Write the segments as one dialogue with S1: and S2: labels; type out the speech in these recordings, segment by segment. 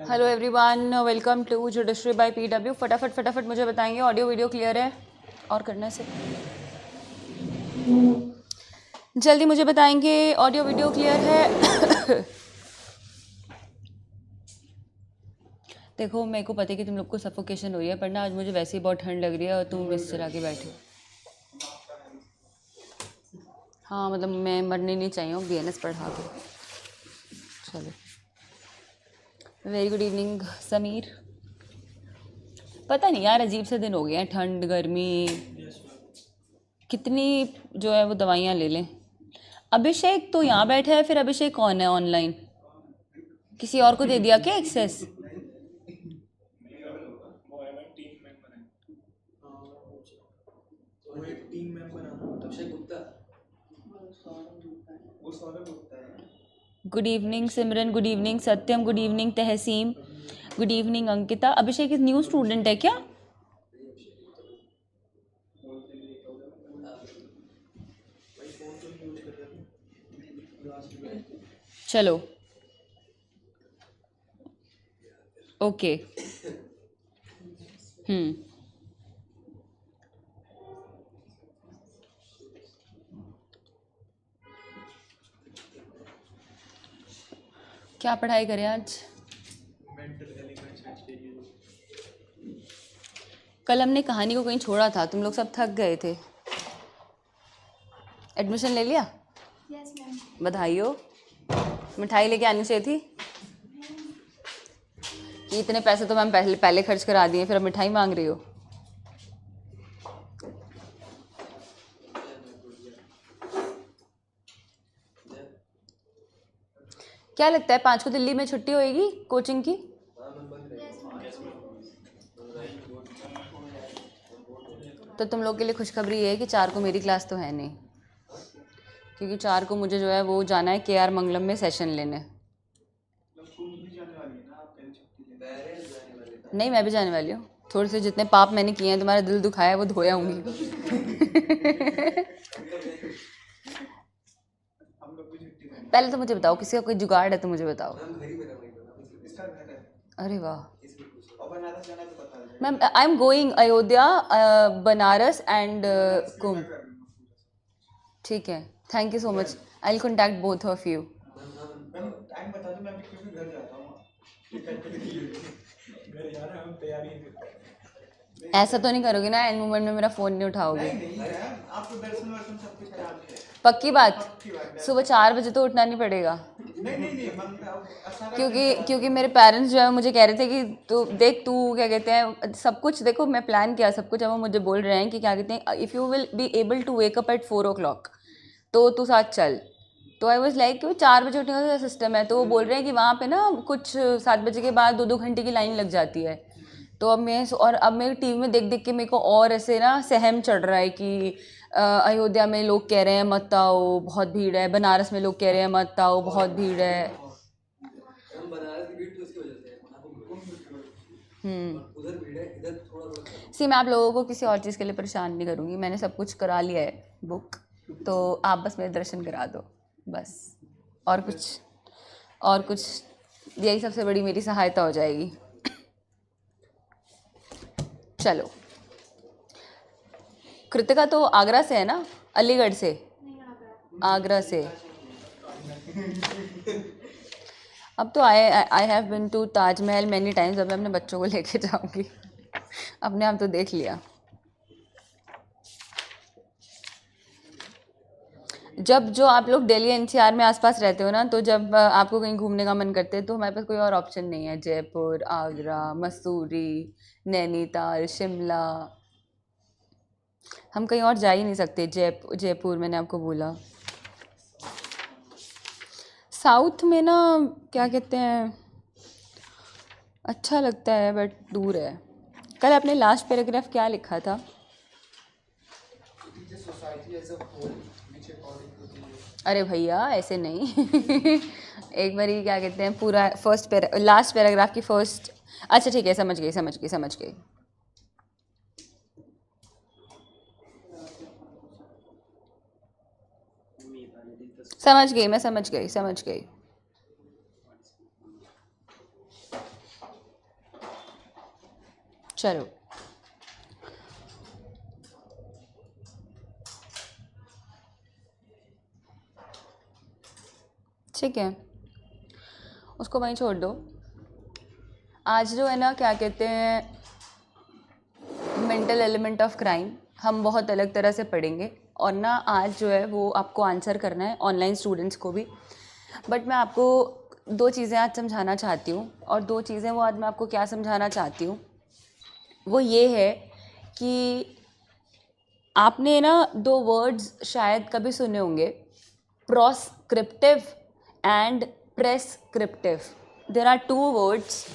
S1: Hello everyone, welcome to judiciary by PW. फटाफट फटाफट मुझे बताएंगे ऑडियो वीडियो क्लियर है और करने से जल्दी मुझे बताएंगे ऑडियो वीडियो क्लियर है। देखो, मेरे को पता है कि तुम लोग को सफोकेशन हो रही है, पर ना आज मुझे वैसे ही बहुत ठंड लग रही है और तुम इस चला के बैठे हो। हाँ मतलब मैं मरनी नहीं चाहिए हूँ बीएनएस पढ़ा के। चलो, वेरी गुड इवनिंग समीर। पता नहीं यार, अजीब से दिन हो गए हैं, ठंड गर्मी कितनी जो है वो दवाइयाँ ले लें। अभिषेक तो यहाँ बैठा है, फिर अभिषेक कौन है ऑनलाइन? किसी और को दे दिया क्या access? Good evening Simran, good evening Satyam, good evening Tahseem, good evening Ankita. Abhishek इस न्यू स्टूडेंट है क्या? चलो ओके। क्या पढ़ाई करें आज? कल हमने कहानी को कहीं छोड़ा था, तुम लोग सब थक गए थे। एडमिशन ले लिया?
S2: Yes ma'am.
S1: बधाई हो। मिठाई लेके आनी चाहिए थी कि इतने पैसे तो मैम पहले पहले खर्च करा दिए, फिर अब मिठाई मांग रही हो। क्या लगता है 5 को दिल्ली में छुट्टी होएगी कोचिंग की? तो तुम लोग के लिए खुशखबरी ये है कि 4 को मेरी क्लास तो है नहीं, क्योंकि 4 को मुझे जो है वो जाना है केआर मंगलम में सेशन लेने। नहीं, मैं भी जाने वाली हूँ। थोड़े से जितने पाप मैंने किए हैं, तुम्हारा दिल दुखाया है, वो धोया हूँगी। पहले तो मुझे बताओ, किसी का कोई जुगाड़ है तो मुझे बताओ। अरे वाह ma'am, I am going Ayodhya, Banaras and Kumbh. ठीक है, thank you so much. I will contact both of you. ऐसा तो नहीं करोगे ना, एंड मोमेंट में मेरा फ़ोन नहीं उठाओगे? आपको दर्शन वर्शन सब कुछ करा के। पक्की बात? सुबह 4 बजे तो उठना नहीं पड़ेगा। क्योंकि मेरे पेरेंट्स जो है मुझे कह रहे थे कि तू देख, तू क्या कहते हैं, सब कुछ देखो मैं प्लान किया सब कुछ। अब वो मुझे बोल रहे हैं कि क्या कहते हैं, if you will be able to wake up at 4 o'clock तो तू साथ चल। तो आई वॉज लाइक कि 4 बजे उठने का सिस्टम है, तो वो बोल रहे हैं कि वहाँ पे ना कुछ 7 बजे के बाद 2-2 घंटे की लाइन लग जाती है। तो अब मैं और अब मेरे टीवी में देख देख के मेरे को और ऐसे ना सहम चढ़ रहा है कि अयोध्या में लोग कह रहे हैं मत आओ बहुत भीड़ है, बनारस में लोग कह रहे हैं मत आओ बहुत भीड़ है। सी, मैं आप लोगों को किसी और चीज़ के लिए परेशान नहीं करूँगी, मैंने सब कुछ करा लिया है बुक, तो आप बस मेरे दर्शन करा दो बस। और कुछ यही सबसे बड़ी मेरी सहायता हो जाएगी। चलो, कृतिका तो आगरा से है ना, अलीगढ़ से? आगरा से। अब तो I have been to Taj Mahal many times. अब मैं अपने बच्चों को लेके जाऊंगी। अपने आप तो देख लिया। जब जो आप लोग दिल्ली एनसीआर में आसपास रहते हो ना, तो जब आपको कहीं घूमने का मन करते हैं तो हमारे पास कोई और ऑप्शन नहीं है। जयपुर, आगरा, मसूरी, नैनीताल, शिमला, हम कहीं और जा ही नहीं सकते। जयपुर मैंने आपको बोला। साउथ में ना क्या कहते हैं, अच्छा लगता है बट दूर है। कल आपने लास्ट पैराग्राफ क्या लिखा था? अरे भैया ऐसे नहीं। एक बार ही क्या कहते हैं पूरा लास्ट पैराग्राफ की फर्स्ट। अच्छा ठीक है, समझ गई समझ गई समझ गई। समझ गई, मैं समझ गई समझ गई। चलो ठीक है, उसको वहीं छोड़ दो। आज जो है ना, क्या कहते हैं, मेंटल एलिमेंट ऑफ क्राइम हम बहुत अलग तरह से पढ़ेंगे, और ना आज जो है वो आपको आंसर करना है, ऑनलाइन स्टूडेंट्स को भी। बट मैं आपको दो चीज़ें आज समझाना चाहती हूँ, और दो चीज़ें वो आज मैं आपको क्या समझाना चाहती हूँ वो ये है कि आपने ना दो वर्ड्स शायद कभी सुने होंगे, proscriptive and prescriptive. There are two words,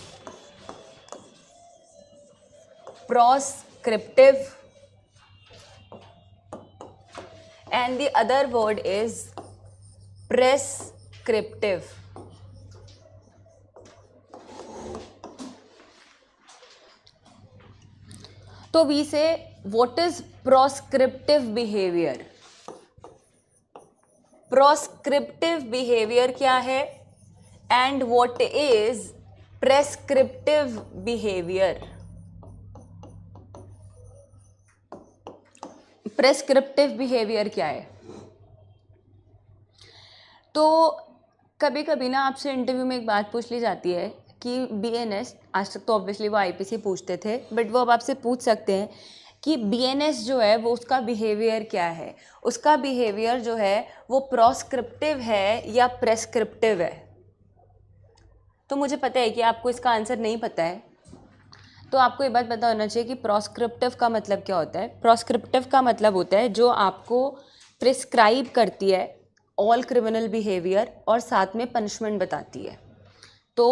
S1: proscriptive and the other word is prescriptive. तो we say what is proscriptive behavior? Proscriptive behavior क्या है and what is prescriptive behavior? Prescriptive behaviour क्या है? तो कभी कभी ना आपसे इंटरव्यू में एक बात पूछ ली जाती है कि बीएनएस, आज तक तो ऑब्वियसली वो आईपीसी पूछते थे, बट वो अब आपसे पूछ सकते हैं कि बीएनएस जो है वो उसका बिहेवियर क्या है, उसका बिहेवियर जो है वो प्रोस्क्रिप्टिव है या प्रेस्क्रिप्टिव है। तो मुझे पता है कि आपको इसका आंसर नहीं पता है, तो आपको ये बात पता होना चाहिए कि प्रोस्क्रिप्टिव का मतलब क्या होता है। प्रोस्क्रिप्टिव का मतलब होता है जो आपको प्रिस्क्राइब करती है ऑल क्रिमिनल बिहेवियर और साथ में पनिशमेंट बताती है। तो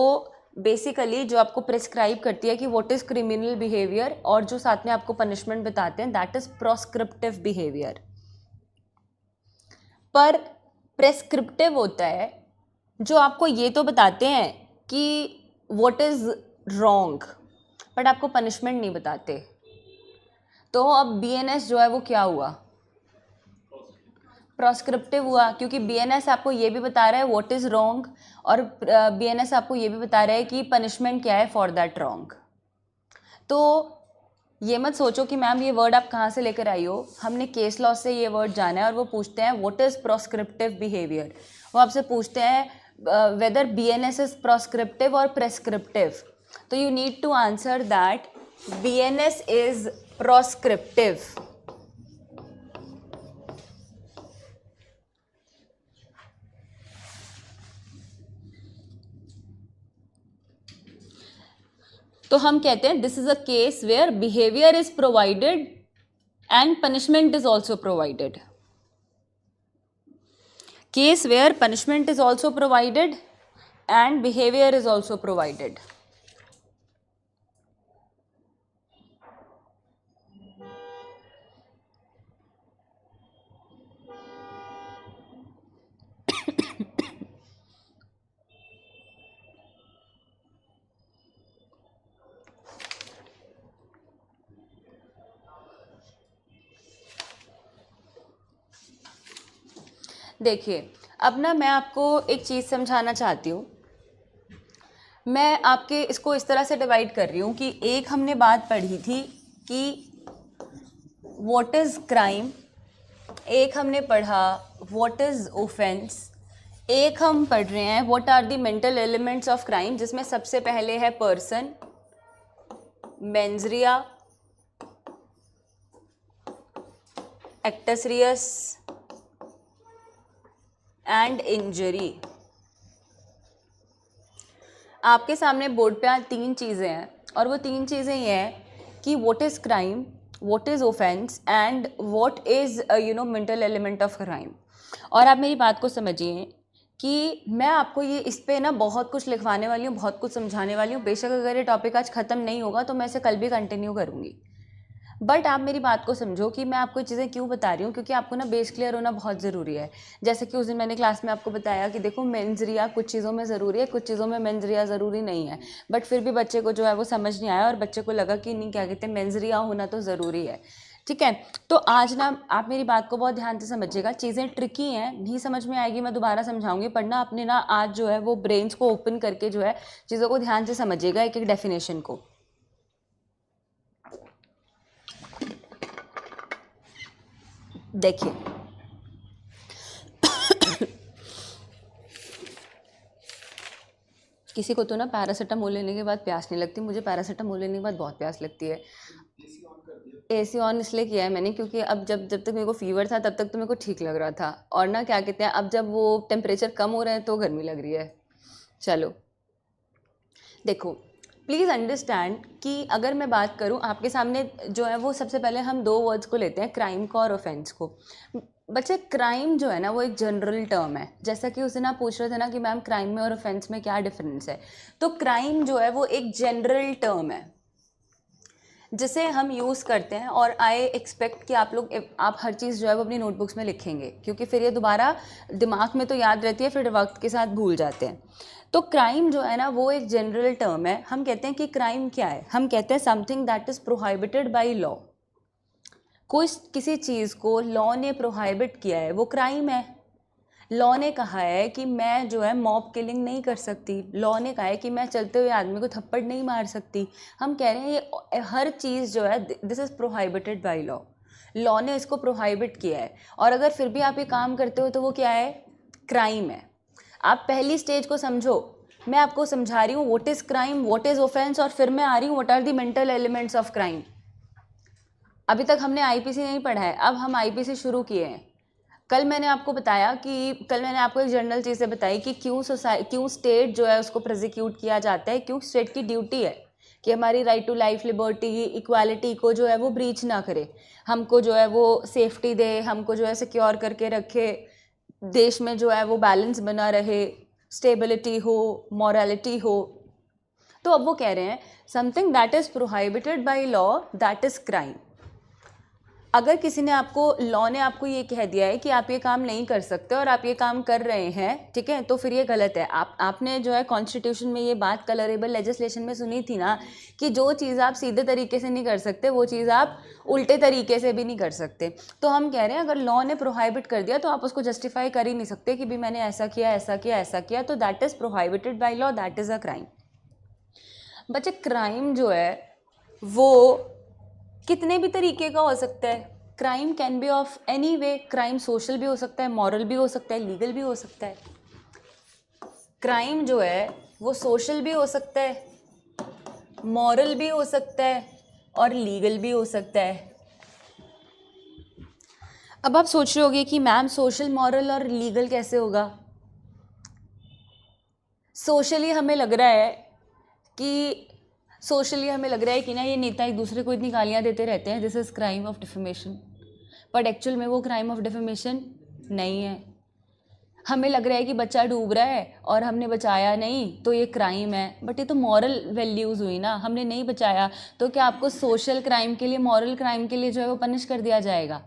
S1: बेसिकली जो आपको प्रिस्क्राइब करती है कि व्हाट इज़ क्रिमिनल बिहेवियर और जो साथ में आपको पनिशमेंट बताते हैं, दैट इज़ प्रोस्क्रिप्टिव बिहेवियर। पर प्रेस्क्रिप्टिव होता है जो आपको ये तो बताते हैं कि व्हाट इज़ रॉन्ग, बट आपको पनिशमेंट नहीं बताते। तो अब बीएनएस जो है वो क्या हुआ? प्रोस्क्रिप्टिव हुआ, क्योंकि बीएनएस आपको ये भी बता रहा है व्हाट इज़ रॉन्ग, और बीएनएस आपको ये भी बता रहा है कि पनिशमेंट क्या है फॉर दैट रॉन्ग। तो ये मत सोचो कि मैम ये वर्ड आप कहाँ से लेकर आई हो, हमने केस लॉ से ये वर्ड जाना है, और वो पूछते हैं व्हाट इज़ प्रोस्क्रिप्टिव बिहेवियर। वो आपसे पूछते हैं वेदर बीएनएस इज प्रोस्क्रिप्टिव और प्रेस्क्रिप्टिव। तो you need to answer that BNS is proscriptive. तो हम कहते हैं this is a case where behavior is provided and punishment is also provided. Case where punishment is also provided and behavior is also provided. देखिए, अब ना मैं आपको एक चीज़ समझाना चाहती हूँ। मैं आपके इसको इस तरह से डिवाइड कर रही हूँ कि एक हमने बात पढ़ी थी कि व्हाट इज़ क्राइम, एक हमने पढ़ा व्हाट इज़ ऑफेंस, एक हम पढ़ रहे हैं what are the mental elements of crime, जिसमें सबसे पहले है person, mens rea, actus reus and injury. आपके सामने बोर्ड पे आज तीन चीज़ें हैं, और वो तीन चीज़ें ये हैं कि what is crime, what is offence and what is mental element of crime. और आप मेरी बात को समझिए कि मैं आपको ये इस पे ना बहुत कुछ लिखवाने वाली हूँ, बहुत कुछ समझाने वाली हूँ। बेशक अगर ये टॉपिक आज ख़त्म नहीं होगा तो मैं इसे कल भी कंटिन्यू करूँगी, बट आप मेरी बात को समझो कि मैं आपको चीज़ें क्यों बता रही हूँ, क्योंकि आपको ना बेस क्लियर होना बहुत ज़रूरी है। जैसे कि उस दिन मैंने क्लास में आपको बताया कि देखो मेंस रिया कुछ चीज़ों में ज़रूरी है, कुछ चीज़ों में मेंस रिया ज़रूरी नहीं है, बट फिर भी बच्चे को जो है वो समझ नहीं आया और बच्चे को लगा कि नहीं, क्या कहते हैं, मेंस रिया होना तो ज़रूरी है। ठीक है, तो आज ना आप मेरी बात को बहुत ध्यान से समझिएगा। चीज़ें ट्रिकी हैं, नहीं समझ में आएगी, मैं दोबारा समझाऊंगी, पर ना अपने ना आज जो है वो ब्रेन्स को ओपन करके जो है चीज़ों को ध्यान से समझिएगा, एक एक डेफिनेशन को। देखिए किसी को तो ना पैरासीटामोल लेने के बाद प्यास नहीं लगती, मुझे पैरासीटामोल लेने के बाद बहुत प्यास लगती है। एसी ऑन इसलिए किया है मैंने क्योंकि अब जब जब तक मेरे को फीवर था तब तक तो मेरे को ठीक लग रहा था, और ना क्या कहते हैं अब जब वो टेम्परेचर कम हो रहा है तो गर्मी लग रही है। चलो देखो, प्लीज़ अंडरस्टैंड कि अगर मैं बात करूं आपके सामने जो है वो सबसे पहले हम दो वर्ड्स को लेते हैं, क्राइम को और ऑफेंस को। बच्चे क्राइम जो है ना वो एक जनरल टर्म है, जैसा कि उसे ना पूछ रहे थे ना कि मैम क्राइम में और ऑफेंस में क्या डिफरेंस है। तो क्राइम जो है वो एक जनरल टर्म है जिसे हम यूज़ करते हैं, और आई एक्सपेक्ट कि आप हर चीज़ जो है वो अपनी नोटबुक्स में लिखेंगे, क्योंकि फिर ये दोबारा दिमाग में तो याद रहती है, फिर वक्त के साथ भूल जाते हैं। तो क्राइम जो है ना वो एक जनरल टर्म है। हम कहते हैं कि क्राइम क्या है, हम कहते हैं something that is prohibited by law. कोई किसी चीज़ को लॉ ने प्रोहाइबिट किया है वो क्राइम है। लॉ ने कहा है कि मैं जो है मॉब किलिंग नहीं कर सकती, लॉ ने कहा है कि मैं चलते हुए आदमी को थप्पड़ नहीं मार सकती। हम कह रहे हैं ये हर चीज़ जो है this is prohibited by law, law ने इसको प्रोहाइबिट किया है, और अगर फिर भी आप ये काम करते हो तो वो क्या है, क्राइम है। आप पहली स्टेज को समझो, मैं आपको समझा रही हूँ what is crime, what is offence, और फिर मैं आ रही हूँ what are the mental elements of crime. अभी तक हमने आईपीसी नहीं पढ़ा है, अब हम आईपीसी शुरू किए हैं। कल मैंने आपको एक जनरल चीज़ें बताई कि क्यों स्टेट जो है उसको प्रोसिक्यूट किया जाता है, क्यों स्टेट की ड्यूटी है कि हमारी right to life, liberty, equality को जो है वो ब्रीच ना करे, हमको जो है वो सेफ्टी दे, हमको जो है सिक्योर करके रखे, देश में जो है वो बैलेंस बना रहे, स्टेबिलिटी हो, मॉरलिटी हो। तो अब वो कह रहे हैं something that is prohibited by law that is crime. अगर किसी ने आपको, लॉ ने आपको ये कह दिया है कि आप ये काम नहीं कर सकते और आप ये काम कर रहे हैं, ठीक है, तो फिर ये गलत है। आपने जो है कॉन्स्टिट्यूशन में ये बात कलरेबल लेजिस्लेशन में सुनी थी ना कि जो चीज़ आप सीधे तरीके से नहीं कर सकते वो चीज़ आप उल्टे तरीके से भी नहीं कर सकते। तो हम कह रहे हैं अगर लॉ ने प्रोहाइबिट कर दिया तो आप उसको जस्टिफाई कर ही नहीं सकते कि भी मैंने ऐसा किया ऐसा किया ऐसा किया, तो that is prohibited by law, that is a crime. बच्चे क्राइम जो है वो कितने भी तरीके का हो सकता है। Crime can be of any way, crime social भी हो सकता है, मॉरल भी हो सकता है, लीगल भी हो सकता है। क्राइम जो है वो सोशल भी हो सकता है, मॉरल भी हो सकता है, और लीगल भी हो सकता है। अब आप सोच रहे होगे कि मैम सोशल, मॉरल और लीगल कैसे होगा। सोशली हमें लग रहा है कि ना ये नेता एक दूसरे को इतनी गालियाँ देते रहते हैं, this is crime of defamation, but actual में वो क्राइम ऑफ डिफेमेशन नहीं है। हमें लग रहा है कि बच्चा डूब रहा है और हमने बचाया नहीं तो ये क्राइम है, बट ये तो मॉरल वैल्यूज़ हुई ना, हमने नहीं बचाया तो क्या आपको सोशल क्राइम के लिए, मॉरल क्राइम के लिए जो है वो पनिश कर दिया जाएगा?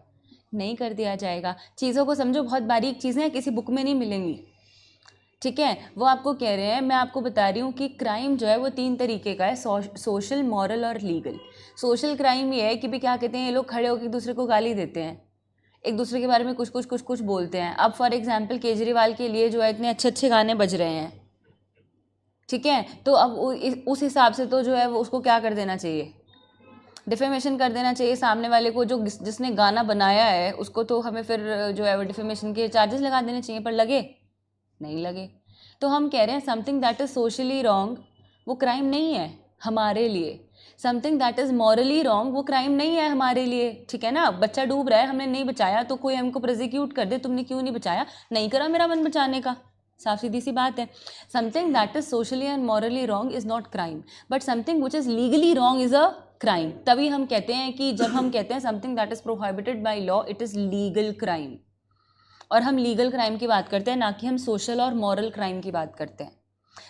S1: नहीं कर दिया जाएगा। चीज़ों को समझो, बहुत बारीक चीज़ें हैं, किसी बुक में नहीं मिलेंगी, ठीक है। वो आपको कह रहे हैं, मैं आपको बता रही हूँ कि क्राइम जो है वो 3 तरीके का है, सोशल, मॉरल और लीगल। सोशल क्राइम ये है कि भी क्या कहते हैं, ये लोग खड़े होकर एक दूसरे को गाली देते हैं, एक दूसरे के बारे में कुछ बोलते हैं। अब फॉर एग्जांपल केजरीवाल के लिए जो है इतने अच्छे अच्छे गाने बज रहे हैं, ठीक है, तो अब उस हिसाब से तो जो है वो उसको क्या कर देना चाहिए, डिफेमेशन कर देना चाहिए सामने वाले को, जो जिसने गाना बनाया है उसको तो हमें फिर जो है वो डिफेमेशन के चार्जेस लगा देने चाहिए, पर लगे नहीं लगे। तो हम कह रहे हैं something that is socially wrong वो क्राइम नहीं है हमारे लिए, something that is morally wrong वो क्राइम नहीं है हमारे लिए, ठीक है ना। बच्चा डूब रहा है, हमने नहीं बचाया तो कोई हमको प्रोसिक्यूट कर दे, तुमने क्यों नहीं बचाया, नहीं करा मेरा मन बचाने का, साफ सीधी सी बात है। Something that is socially and morally wrong is not crime, but something which is legally wrong is a crime. तभी हम कहते हैं कि जब हम कहते हैं something that is prohibited by law it is legal crime, और हम लीगल क्राइम की बात करते हैं, ना कि हम सोशल और मॉरल क्राइम की बात करते हैं।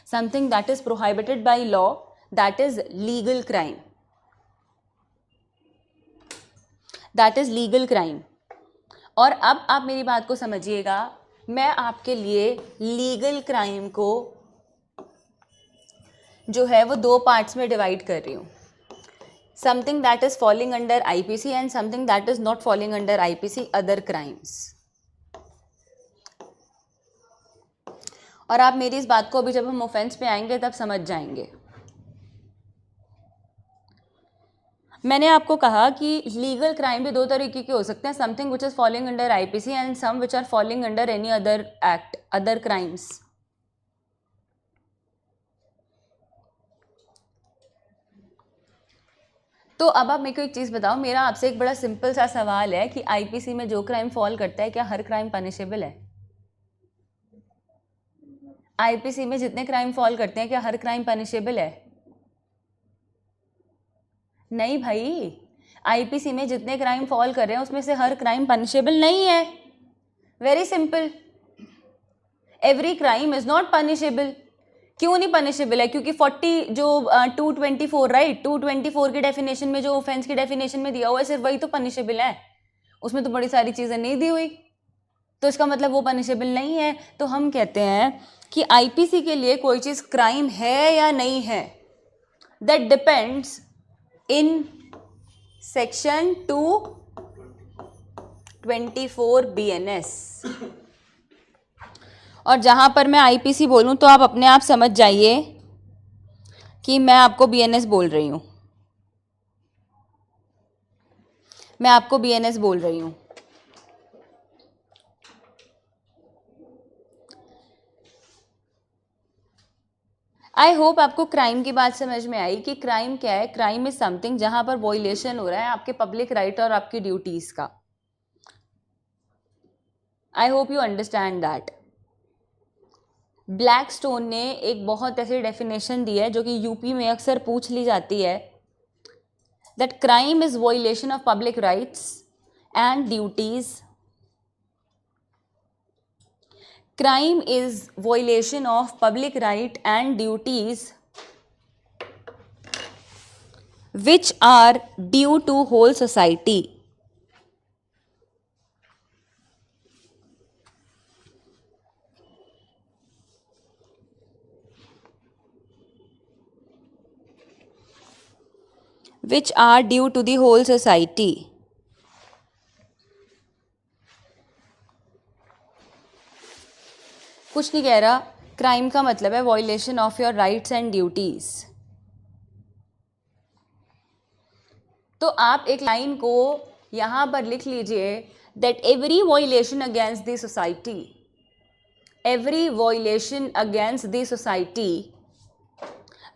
S1: Something that is prohibited by law that is legal crime, that is legal crime. और अब आप मेरी बात को समझिएगा, मैं आपके लिए लीगल क्राइम को जो है वो 2 पार्ट्स में डिवाइड कर रही हूँ, something that is falling under IPC and something that is not falling under IPC, other crimes. और आप मेरी इस बात को अभी जब हम ऑफेंस पे आएंगे तब समझ जाएंगे। मैंने आपको कहा कि लीगल क्राइम भी दो तरीके के हो सकते हैं, something which is falling under IPC and some which are falling under any other act, other crimes. तो अब आप मेरे को एक चीज़ बताओ, मेरा आपसे एक बड़ा सिंपल सा सवाल है कि आईपीसी में जो क्राइम फॉल करता है, क्या हर क्राइम पनिशेबल है? आईपीसी में जितने क्राइम फॉल करते हैं, क्या हर क्राइम पनिशेबल है? नहीं भाई, आईपीसी में जितने क्राइम फॉल कर रहे हैं उसमें से हर क्राइम पनिशेबल नहीं है। Very simple, every crime is not punishable. क्यों नहीं पनिशेबल है? क्योंकि 40 जो 224 राइट, 224 की डेफिनेशन में जो ऑफेंस की डेफिनेशन में दिया हुआ है सिर्फ वही तो पनिशेबल है, उसमें तो बड़ी सारी चीज़ें नहीं दी हुई, तो इसका मतलब वो पनिशेबल नहीं है। तो हम कहते हैं कि आईपीसी के लिए कोई चीज़ क्राइम है या नहीं है, that depends in section 224 BNS। और जहाँ पर मैं आईपीसी बोलूँ तो आप अपने आप समझ जाइए कि मैं आपको BNS बोल रही हूँ, मैं आपको BNS बोल रही हूँ। आई होप आपको क्राइम की बात समझ में आई कि क्राइम क्या है। क्राइम इज समथिंग जहाँ पर वॉयलेशन हो रहा है आपके पब्लिक राइट और आपकी ड्यूटीज़ का। I hope you understand that. Blackstone ने एक बहुत ऐसी डेफिनेशन दी है जो कि यूपी में अक्सर पूछ ली जाती है, that crime is violation of public rights and duties. Crime is violation of public right and duties which are due to whole society. Which are due to the whole society. कुछ नहीं कह रहा, crime का मतलब है violation of your rights and duties. तो आप एक लाइन को यहाँ पर लिख लीजिए, that every violation against the society, every violation against the society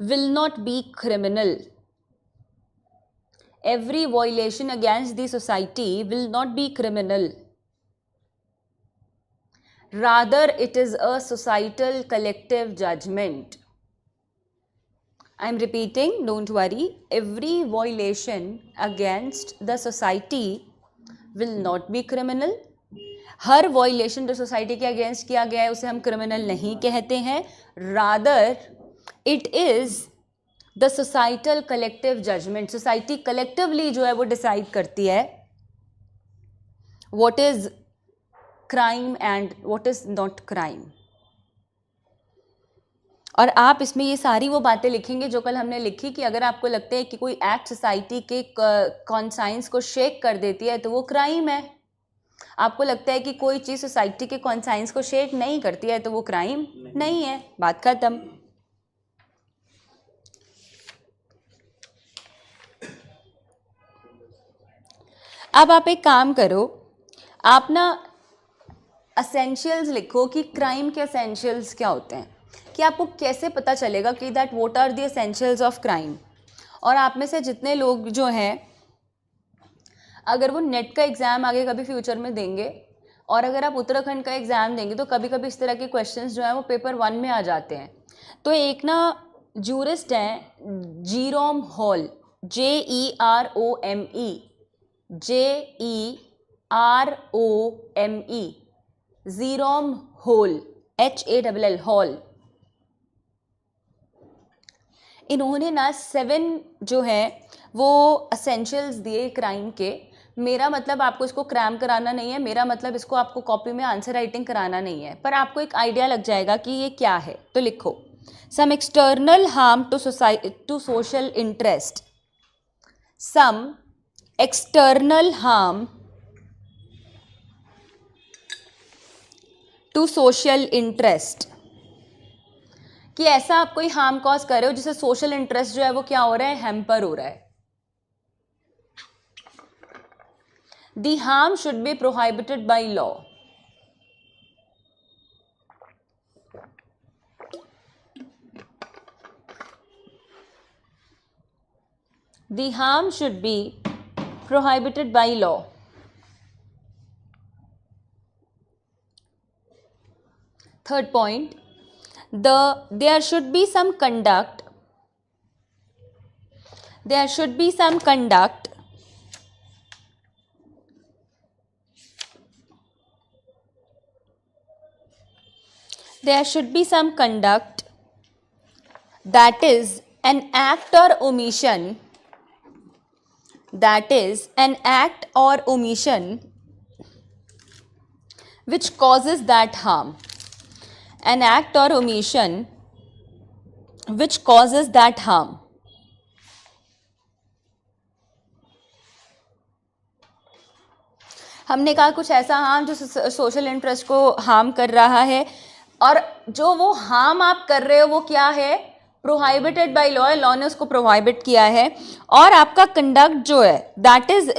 S1: will not be criminal. Every violation against the society will not be criminal, rather it is a societal collective judgment. I am repeating, don't worry, every violation against the society will not be criminal. Her violation जो society के against किया गया है उसे हम criminal नहीं कहते हैं, rather it is the societal collective judgment. society collectively जो है वो decide करती है what is crime and what is not crime. और आप इसमें ये सारी वो बातें लिखेंगे जो कल हमने लिखी कि अगर आपको लगता है कि कोई एक्ट सोसाइटी के कॉन्साइंस को शेक कर देती है तो वो क्राइम है, आपको लगता है कि कोई चीज़ सोसाइटी के कॉन्साइंस को शेक नहीं करती है तो वो क्राइम नहीं है, बात खत्म। अब आप एक काम करो, आप ना असेंशियल्स लिखो कि क्राइम के असेंशियल्स क्या होते हैं, कि आपको कैसे पता चलेगा कि that what are the essentials of crime. और आप में से जितने लोग जो हैं, अगर वो नेट का एग्ज़ाम आगे कभी फ्यूचर में देंगे और अगर आप उत्तराखंड का एग्ज़ाम देंगे तो कभी कभी इस तरह के क्वेश्चंस जो हैं वो पेपर 1 में आ जाते हैं। तो एक ना जूरिस्ट हैं Jerome Hall, JEROME, JEROME, Jerome Hall, HALL Hall. इन्होंने ना 7 जो है वो असेंशियल्स दिए क्राइम के। मेरा मतलब आपको इसको क्रैम कराना नहीं है, मेरा मतलब इसको आपको कॉपी में आंसर राइटिंग कराना नहीं है, पर आपको एक आइडिया लग जाएगा कि ये क्या है। तो लिखो, some external harm to social interest, some external harm to social interest, कि ऐसा आप कोई हार्म कॉज कर रहे हो जिससे सोशल इंटरेस्ट जो है वो क्या हो रहा है, हैम्पर हो रहा है। The harm should be prohibited by law. The harm should be prohibited by law. Third point, there should be some conduct. There should be some conduct there should be some conduct that is an act or omission, that is an act or omission which causes that harm. An act or omission which causes that harm. हमने कहा कुछ ऐसा harm जो social interest को harm कर रहा है, और जो वो हार्म आप कर रहे हो वो क्या है, प्रोहाइबिटेड बाय लॉ है, लॉ ने उसको प्रोहाइबिट किया है. और आपका कंडक्ट जो है दैट इज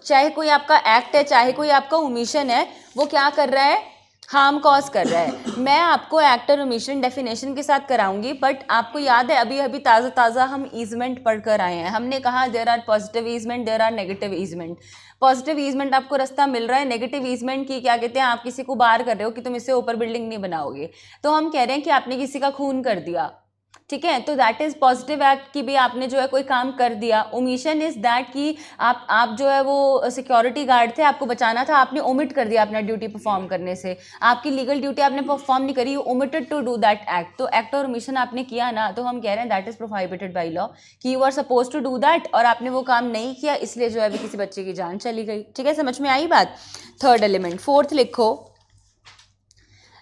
S1: चाहे कोई आपका एक्ट है चाहे कोई आपका ओमिशन है, वो क्या कर रहा है, हार्म कॉज कर रहा है. मैं आपको एक्ट और ओमिशन डेफिनेशन के साथ कराऊंगी, बट आपको याद है अभी अभी ताज़ा हम ईजमेंट पढ़कर आए हैं. हमने कहा there are positive easement, there are negative easement. Positive easement आपको रास्ता मिल रहा है, नेगेटिव ईजमेंट की क्या कहते हैं, आप किसी को बार कर रहे हो कि तुम इससे ऊपर बिल्डिंग नहीं बनाओगे, तो हम कह रहे हैं कि आपने किसी का खून कर दिया, ठीक है, तो दैट इज पॉजिटिव एक्ट की भी आपने जो है कोई काम कर दिया. ओमिशन इज दैट कि आप जो है वो सिक्योरिटी गार्ड थे, आपको बचाना था, आपने ओमिट कर दिया अपना ड्यूटी परफॉर्म करने से, आपकी लीगल ड्यूटी आपने परफॉर्म नहीं करी, you omitted to do that act. तो एक्ट और ओमिशन आपने किया ना, तो हम कह रहे हैं that is prohibited by law कि you are suppose to do that, और आपने वो काम नहीं किया, इसलिए जो है अभी किसी बच्चे की जान चली गई. ठीक है, समझ में आई बात. Third element. फोर्थ लिखो,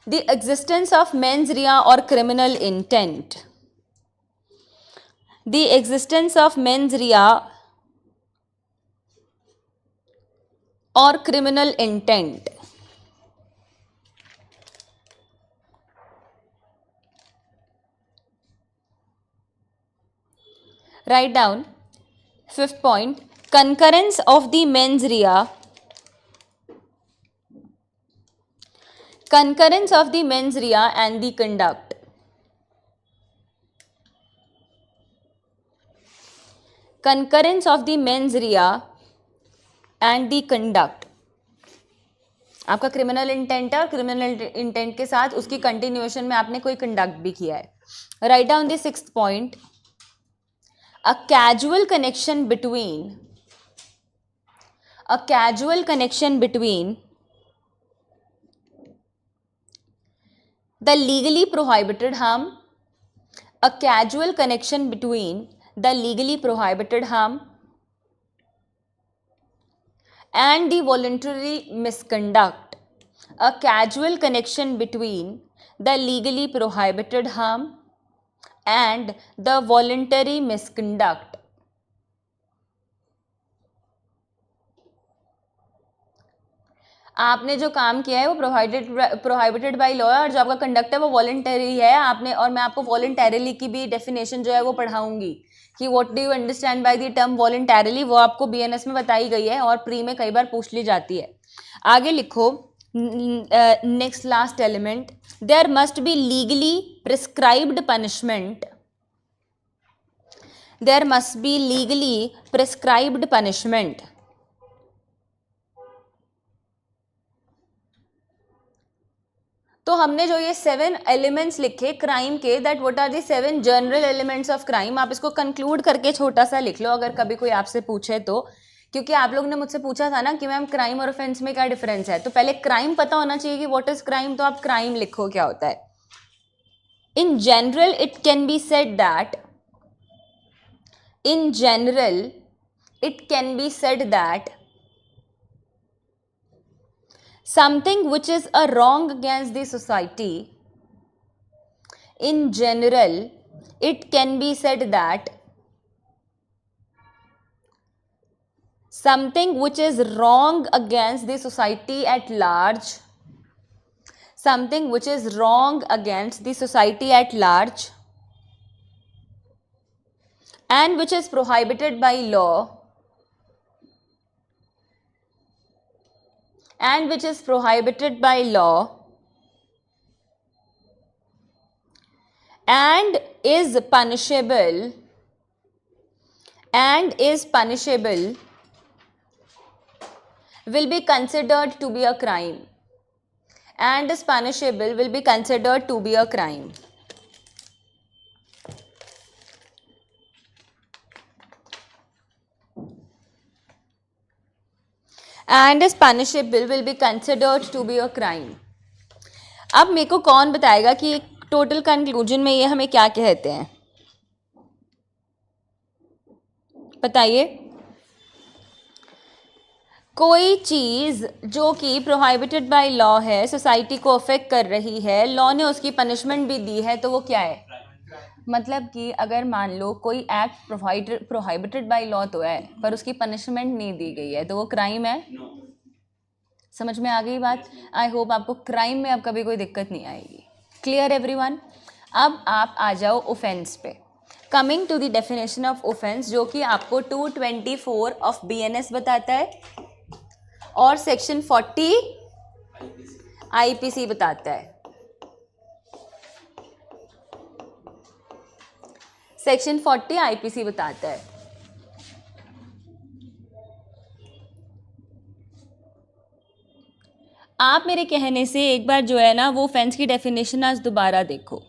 S1: the existence of mens rea और criminal intent. The existence of mens ria or criminal intent. Write down. Fifth point, concurrence of the mens ria. Concurrence of the mens ria and the conduct. Concurrence of the mens ria and the conduct. आपका criminal intent है और criminal intent के साथ उसकी continuation में आपने कोई conduct भी किया है. Write down the sixth point, a casual connection between the legally prohibited harm, a casual connection between the legally prohibited harm and the voluntary misconduct. A casual connection between the legally prohibited harm and the voluntary misconduct. आपने जो काम किया है वो प्रोहाइबिटेड by law है, और जो आपका कंडक्ट है वो वॉलंटरी है. आपने, और मैं आपको वॉलंटरीली की भी डेफिनेशन जो है वो पढ़ाऊंगी कि what do you understand by the term voluntarily, वो आपको बीएनएस में बताई गई है और प्री में कई बार पूछ ली जाती है. आगे लिखो, next last element, there must be legally prescribed punishment. There must be legally prescribed punishment. तो हमने जो ये 7 एलिमेंट्स लिखे क्राइम के, that what are the 7 general elements of crime. आप इसको कंक्लूड करके छोटा सा लिख लो अगर कभी कोई आपसे पूछे तो, क्योंकि आप लोग ने मुझसे पूछा था ना कि मैम क्राइम और ऑफेंस में क्या डिफरेंस है, तो पहले क्राइम पता होना चाहिए कि व्हाट इज क्राइम, तो आप क्राइम लिखो क्या होता है. In general it can be said that something which is a wrong against the society. In general, it can be said that something which is wrong against the society at large, something which is wrong against the society at large and which is prohibited by law and which is prohibited by law and is punishable will be considered to be a crime, and is punishable will be considered to be a crime. And is punishable will be considered to be a crime. अब मेरे को कौन बताएगा कि total conclusion में ये हमें क्या कहते हैं, बताइए। कोई चीज़ जो कि प्रोहिबिटेड बाय लॉ है, सोसाइटी को अफेक्ट कर रही है, लॉ ने उसकी पनिशमेंट भी दी है, तो वो क्या है? मतलब कि अगर मान लो कोई एक्ट प्रोहिबिटेड बाय लॉ तो है पर उसकी पनिशमेंट नहीं दी गई है, तो वो क्राइम है। समझ में आ गई बात? आई होप आपको क्राइम में अब कभी कोई दिक्कत नहीं आएगी। Clear everyone? अब आप आ जाओ ऑफेंस पे। Coming to the definition of offence, जो कि आपको 224 ऑफ BNS बताता है और सेक्शन 40 IPC बताता है। सेक्शन 40 IPC बताता है। आप मेरे कहने से एक बार जो है ना वो ऑफेंस की डेफिनेशन आज दोबारा देखो।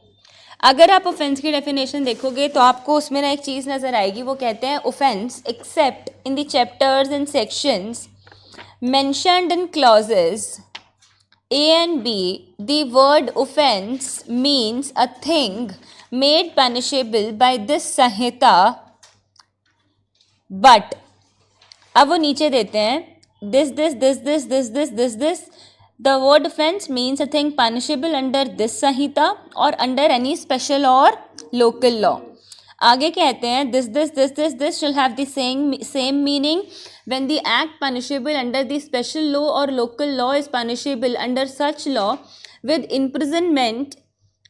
S1: अगर आप ऑफेंस की डेफिनेशन देखोगे तो आपको उसमें ना एक चीज़ नज़र आएगी, वो कहते हैं offence accept in the chapters and sections mentioned in clauses A and B, the word offense means a thing made punishable by this Samhita, but अब वो नीचे देते हैं this the word offense means a thing punishable under this संहिता और under any special or local law. आगे कहते हैं this shall have the same meaning when the act punishable under the special law or local law is punishable under such law with imprisonment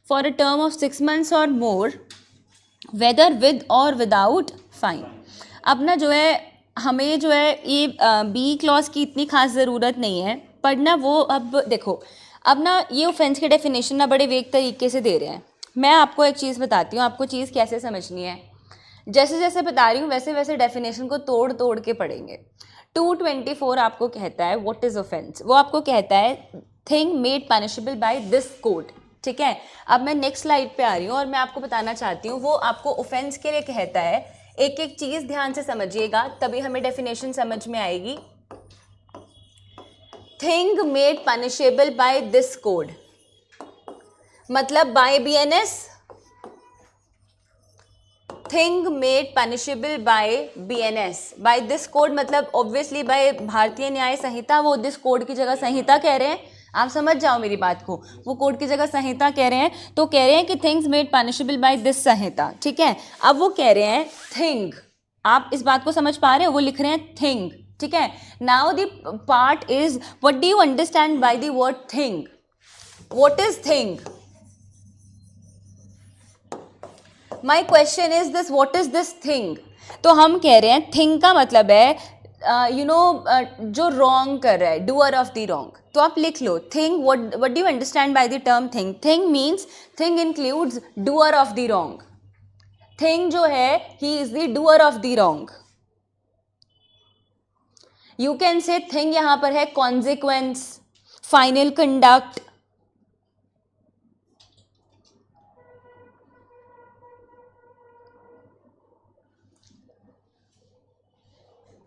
S1: for a term of 6 months or more, whether with or without fine. अब ना जो है हमें जो है ये B clause की इतनी खास ज़रूरत नहीं है, पर ना वो अब देखो, अब ना ये ऑफेंस की डेफिनेशन ना बड़े वेग तरीके से दे रहे हैं। मैं आपको एक चीज़ बताती हूँ, आपको चीज़ कैसे समझनी है। जैसे जैसे बता रही हूँ वैसे वैसे डेफिनेशन को तोड़ तोड़ के पढ़ेंगे। 224 आपको कहता है व्हाट इज़ ऑफेंस, वो आपको कहता है thing made punishable by this code. ठीक है, अब मैं नेक्स्ट स्लाइड पे आ रही हूँ और मैं आपको बताना चाहती हूँ वो आपको ऑफेंस के लिए कहता है। एक एक चीज़ ध्यान से समझिएगा तभी हमें डेफिनेशन समझ में आएगी। Thing made punishable by this code मतलब by BNS, thing made punishable by BNS, by this code मतलब ऑब्वियसली बाय भारतीय न्याय संहिता। वो दिस कोड की जगह संहिता कह रहे हैं, आप समझ जाओ मेरी बात को। वो कोड की जगह संहिता कह रहे हैं, तो कह रहे हैं कि things made punishable by this Sanhita. ठीक है, अब वो कह रहे हैं थिंग, आप इस बात को समझ पा रहे हो? वो लिख रहे हैं थिंग। ठीक है, now the part is what do you understand by the word thing? What is thing? My question is this, what is this thing? तो हम कह रहे हैं थिंग का मतलब है जो रॉन्ग कर रहा है, डूअर ऑफ द रॉन्ग। तो आप लिख लो thing, what do you understand by the term thing? Thing means thing includes doer of the wrong. Thing जो है ही is the doer of the wrong. You can say thing यहां पर है कॉन्सिक्वेंस, फाइनल कंडक्ट।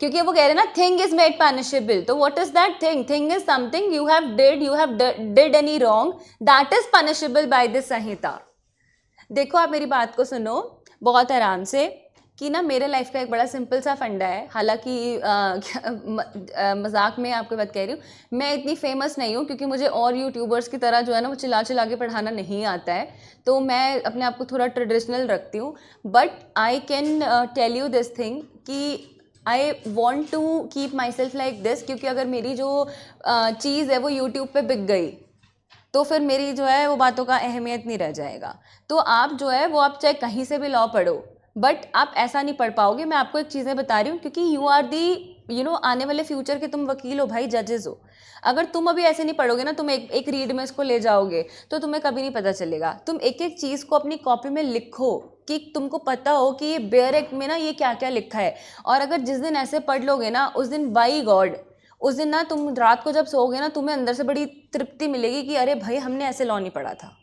S1: क्योंकि वो कह रहे हैं ना थिंग इज मेड पनिशेबल, तो what is that thing? Thing is something you have did any wrong that is punishable by this Sanhita. देखो आप मेरी बात को सुनो बहुत आराम से कि ना मेरे लाइफ का एक बड़ा सिंपल सा फंडा है। हालांकि मजाक में आपको बात कह रही हूँ, मैं इतनी फेमस नहीं हूँ क्योंकि मुझे और यूट्यूबर्स की तरह जो है ना वो चिल्ला चिल्ला के पढ़ाना नहीं आता है, तो मैं अपने आप को थोड़ा ट्रेडिशनल रखती हूँ। But I can tell you this thing कि I want to keep my self like this, क्योंकि अगर मेरी जो चीज़ है वो यूट्यूब पे बिक गई तो फिर मेरी जो है वो बातों का अहमियत नहीं रह जाएगा। तो आप जो है वो आप चाहे कहीं से भी लॉ पढ़ो बट आप ऐसा नहीं पढ़ पाओगे। मैं आपको एक चीज़ें बता रही हूँ क्योंकि यू आर दी आने वाले फ्यूचर के तुम वकील हो भाई, जजेस हो। अगर तुम अभी ऐसे नहीं पढ़ोगे ना, तुम एक रीड में इसको ले जाओगे तो तुम्हें कभी नहीं पता चलेगा। तुम एक एक चीज़ को अपनी कॉपी में लिखो कि तुमको पता हो कि ये बेयर एक्ट में ना ये क्या क्या लिखा है। और अगर जिस दिन ऐसे पढ़ लोगे ना, उस दिन बाई गॉड, उस दिन ना तुम रात को जब सोओगे ना, तुम्हें अंदर से बड़ी तृप्ति मिलेगी कि अरे भाई हमने ऐसे लॉ नहीं पढ़ा था।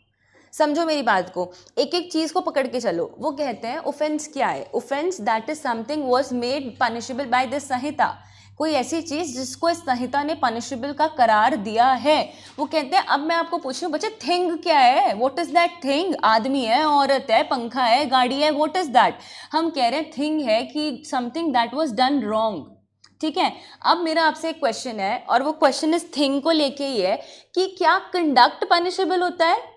S1: समझो मेरी बात को, एक एक चीज़ को पकड़ के चलो। वो कहते हैं ऑफेंस क्या है? Offence that is something was made punishable by this Sanhita. कोई ऐसी चीज़ जिसको इस संहिता ने पनिशेबल का करार दिया है। वो कहते हैं, अब मैं आपको पूछ रही हूँ बच्चे, थिंग क्या है? What is that thing? आदमी है, औरत है, पंखा है, गाड़ी है, व्हाट इज दैट? हम कह रहे हैं थिंग है कि something that was done wrong. ठीक है, अब मेरा आपसे एक क्वेश्चन है, और वो क्वेश्चन इस थिंग को लेके ही है कि क्या कंडक्ट पनिशेबल होता है?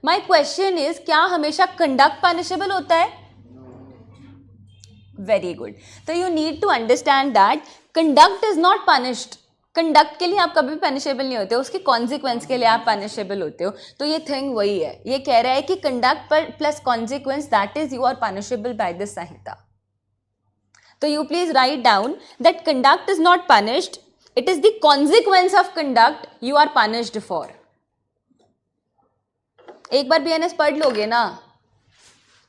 S1: माई क्वेश्चन इज, क्या हमेशा कंडक्ट पनिशेबल होता है? Very good. तो you need to understand that conduct is not punished. Conduct के लिए आप कभी पनिशेबल नहीं होते, उसके कॉन्सिक्वेंस के लिए आप पनिशेबल होते हो। तो ये थिंग वही है, ये कह रहा है कि कंडक्ट पर plus consequence, that is you are punishable by this Sanhita. तो you please write down that conduct is not punished, it is the consequence of conduct you are punished for. एक बार BNS पढ़ लोगे ना,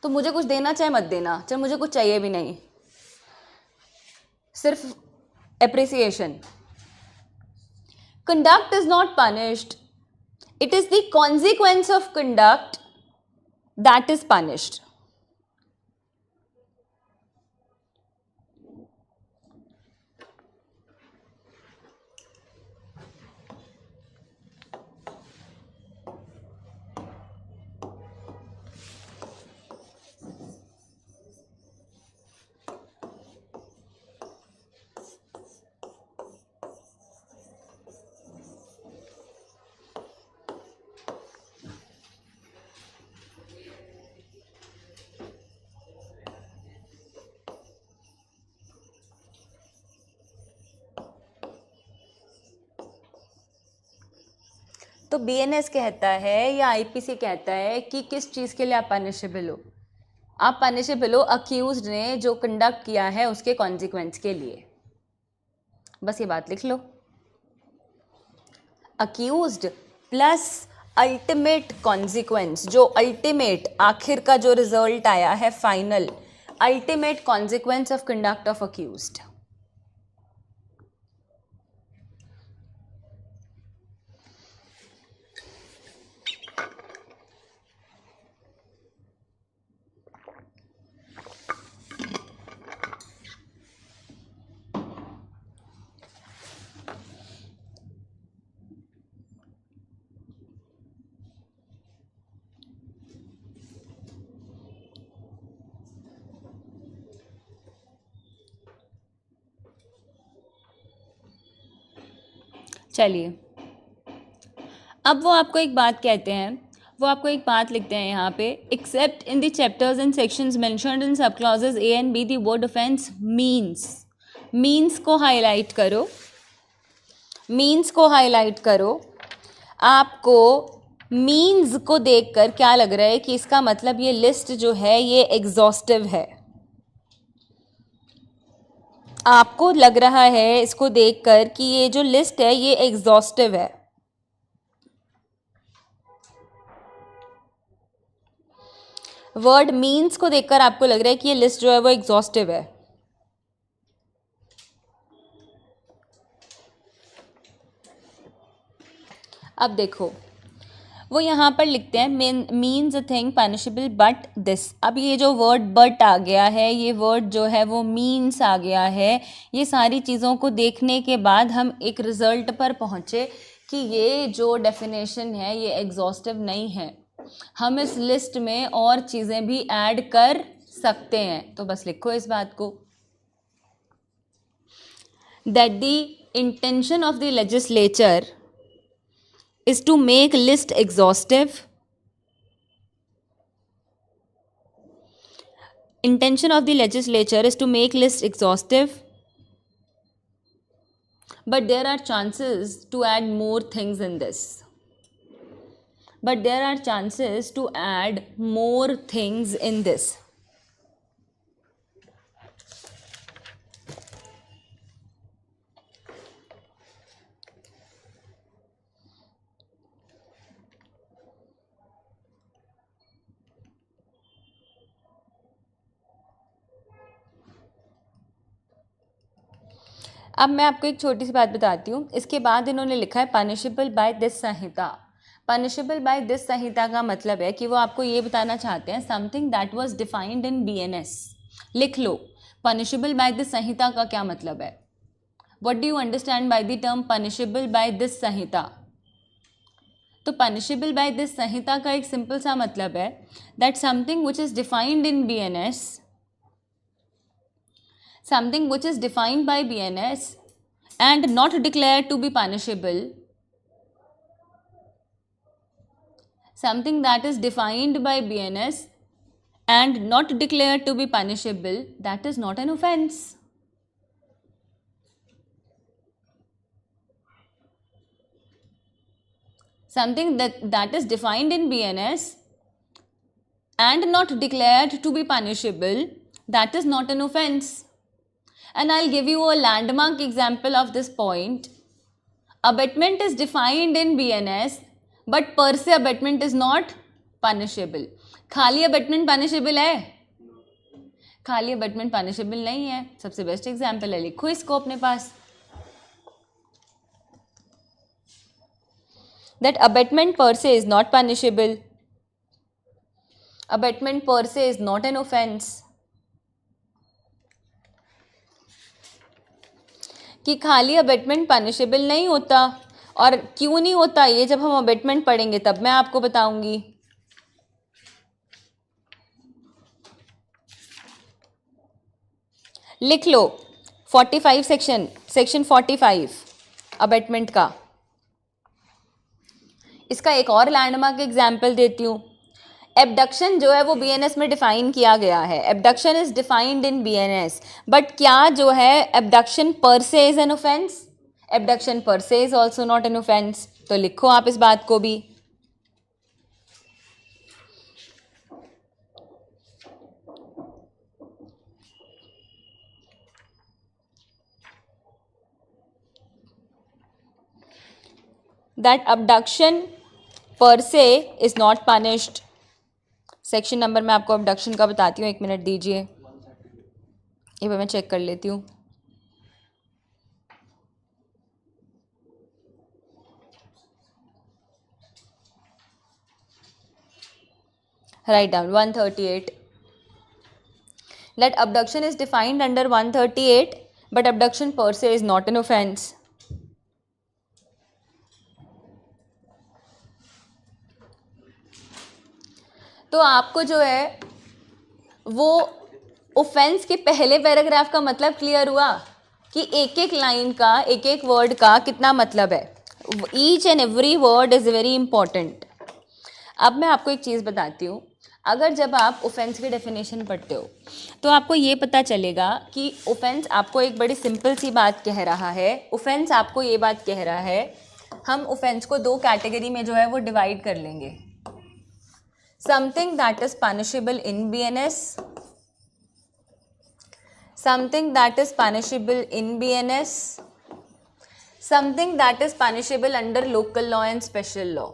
S1: तो मुझे कुछ देना चाहे मत देना, चाहे मुझे कुछ चाहिए भी नहीं, सिर्फ appreciation. Conduct is not punished, it is the consequence of conduct that is punished. तो BNS कहता है या IPC कहता है कि किस चीज़ के लिए आप पनिशेबल हो? आप पनिशेबल हो अक्यूज्ड ने जो कंडक्ट किया है उसके कॉन्सिक्वेंस के लिए। बस ये बात लिख लो, अक्यूज्ड प्लस अल्टीमेट कॉन्सिक्वेंस, जो अल्टीमेट आखिर का जो रिजल्ट आया है, final ultimate consequence of conduct of accused. चलिए, अब वो आपको एक बात कहते हैं, वो आपको एक बात लिखते हैं यहाँ पे, except in the chapters and sections mentioned in sub clauses A and B the word offence means. Means को हाईलाइट करो, मीन्स को हाईलाइट करो। आपको मीन्स को देखकर क्या लग रहा है कि इसका मतलब ये लिस्ट जो है ये एग्जॉस्टिव है? आपको लग रहा है इसको देखकर कि ये जो लिस्ट है ये एग्जॉस्टिव है? वर्ड मीन्स को देखकर आपको लग रहा है कि ये लिस्ट जो है वो एग्जॉस्टिव है? अब देखो, वो यहाँ पर लिखते हैं means a thing punishable but this. अब ये जो वर्ड बट आ गया है, ये वर्ड जो है वो मीन्स आ गया है। ये सारी चीज़ों को देखने के बाद हम एक रिज़ल्ट पर पहुँचे कि ये जो डेफिनेशन है ये एग्जॉस्टिव नहीं है, हम इस लिस्ट में और चीज़ें भी ऐड कर सकते हैं। तो बस लिखो इस बात को, that the intention of the legislature is to make list exhaustive. Intention of the legislature is to make list exhaustive, but there are chances to add more things in this. But there are chances to add more things in this. अब मैं आपको एक छोटी सी बात बताती हूँ। इसके बाद इन्होंने लिखा है punishable by this Sanhita. Punishable by this Sanhita का मतलब है कि वो आपको ये बताना चाहते हैं something that was defined in BNS. लिख लो पनिशेबल बाय दिस संहिता का क्या मतलब है। What do you understand by the term punishable by this Sanhita. तो पनिशेबल बाय दिस संहिता का एक सिंपल सा मतलब है that something which is defined in BNS, something which is defined by BNS and not declared to be punishable, something that is defined by BNS and not declared to be punishable, that is not an offense. Something that is defined in BNS and not declared to be punishable, that is not an offense. And I'll give you a landmark example of this point. Abatement is defined in BNS, but per se abatement is not punishable. खाली abatement punishable है? खाली abatement punishable नहीं है। सबसे best example है, लिखो इसको अपने पास, that abatement per se is not punishable. Abatement per se is not an offense. कि खाली अबेटमेंट पनिशेबल नहीं होता, और क्यों नहीं होता ये जब हम अबेटमेंट पढ़ेंगे तब मैं आपको बताऊंगी। लिख लो 45 सेक्शन 45 अबेटमेंट का। इसका एक और लैंडमार्क एग्जाम्पल देती हूँ। एबडक्शन जो है वो बीएनएस में डिफाइन किया गया है। Abduction is defined in BNS, but क्या जो है एबडक्शन पर से इज एन ऑफेंस? एबडक्शन पर से is also not an offence. तो लिखो आप इस बात को भी। That abduction per se is not punished। Section number मैं आपको abduction का बताती हूँ, एक मिनट दीजिए, ये मैं चेक कर लेती हूँ। Write down 138। That abduction is defined under 138, but abduction per se is not an offense। तो आपको जो है वो ऑफेंस के पहले पैराग्राफ का मतलब क्लियर हुआ कि एक एक लाइन का, एक एक वर्ड का कितना मतलब है। Each and every word is very important. अब मैं आपको एक चीज़ बताती हूँ। अगर जब आप ऑफेंस की डेफिनेशन पढ़ते हो तो आपको ये पता चलेगा कि ऑफेंस आपको एक बड़ी सिंपल सी बात कह रहा है। ऑफेंस आपको ये बात कह रहा है, हम ऑफेंस को दो कैटेगरी में जो है वो डिवाइड कर लेंगे। Something that is punishable in BNS, something that is punishable in BNS, something that is punishable under local law and special law,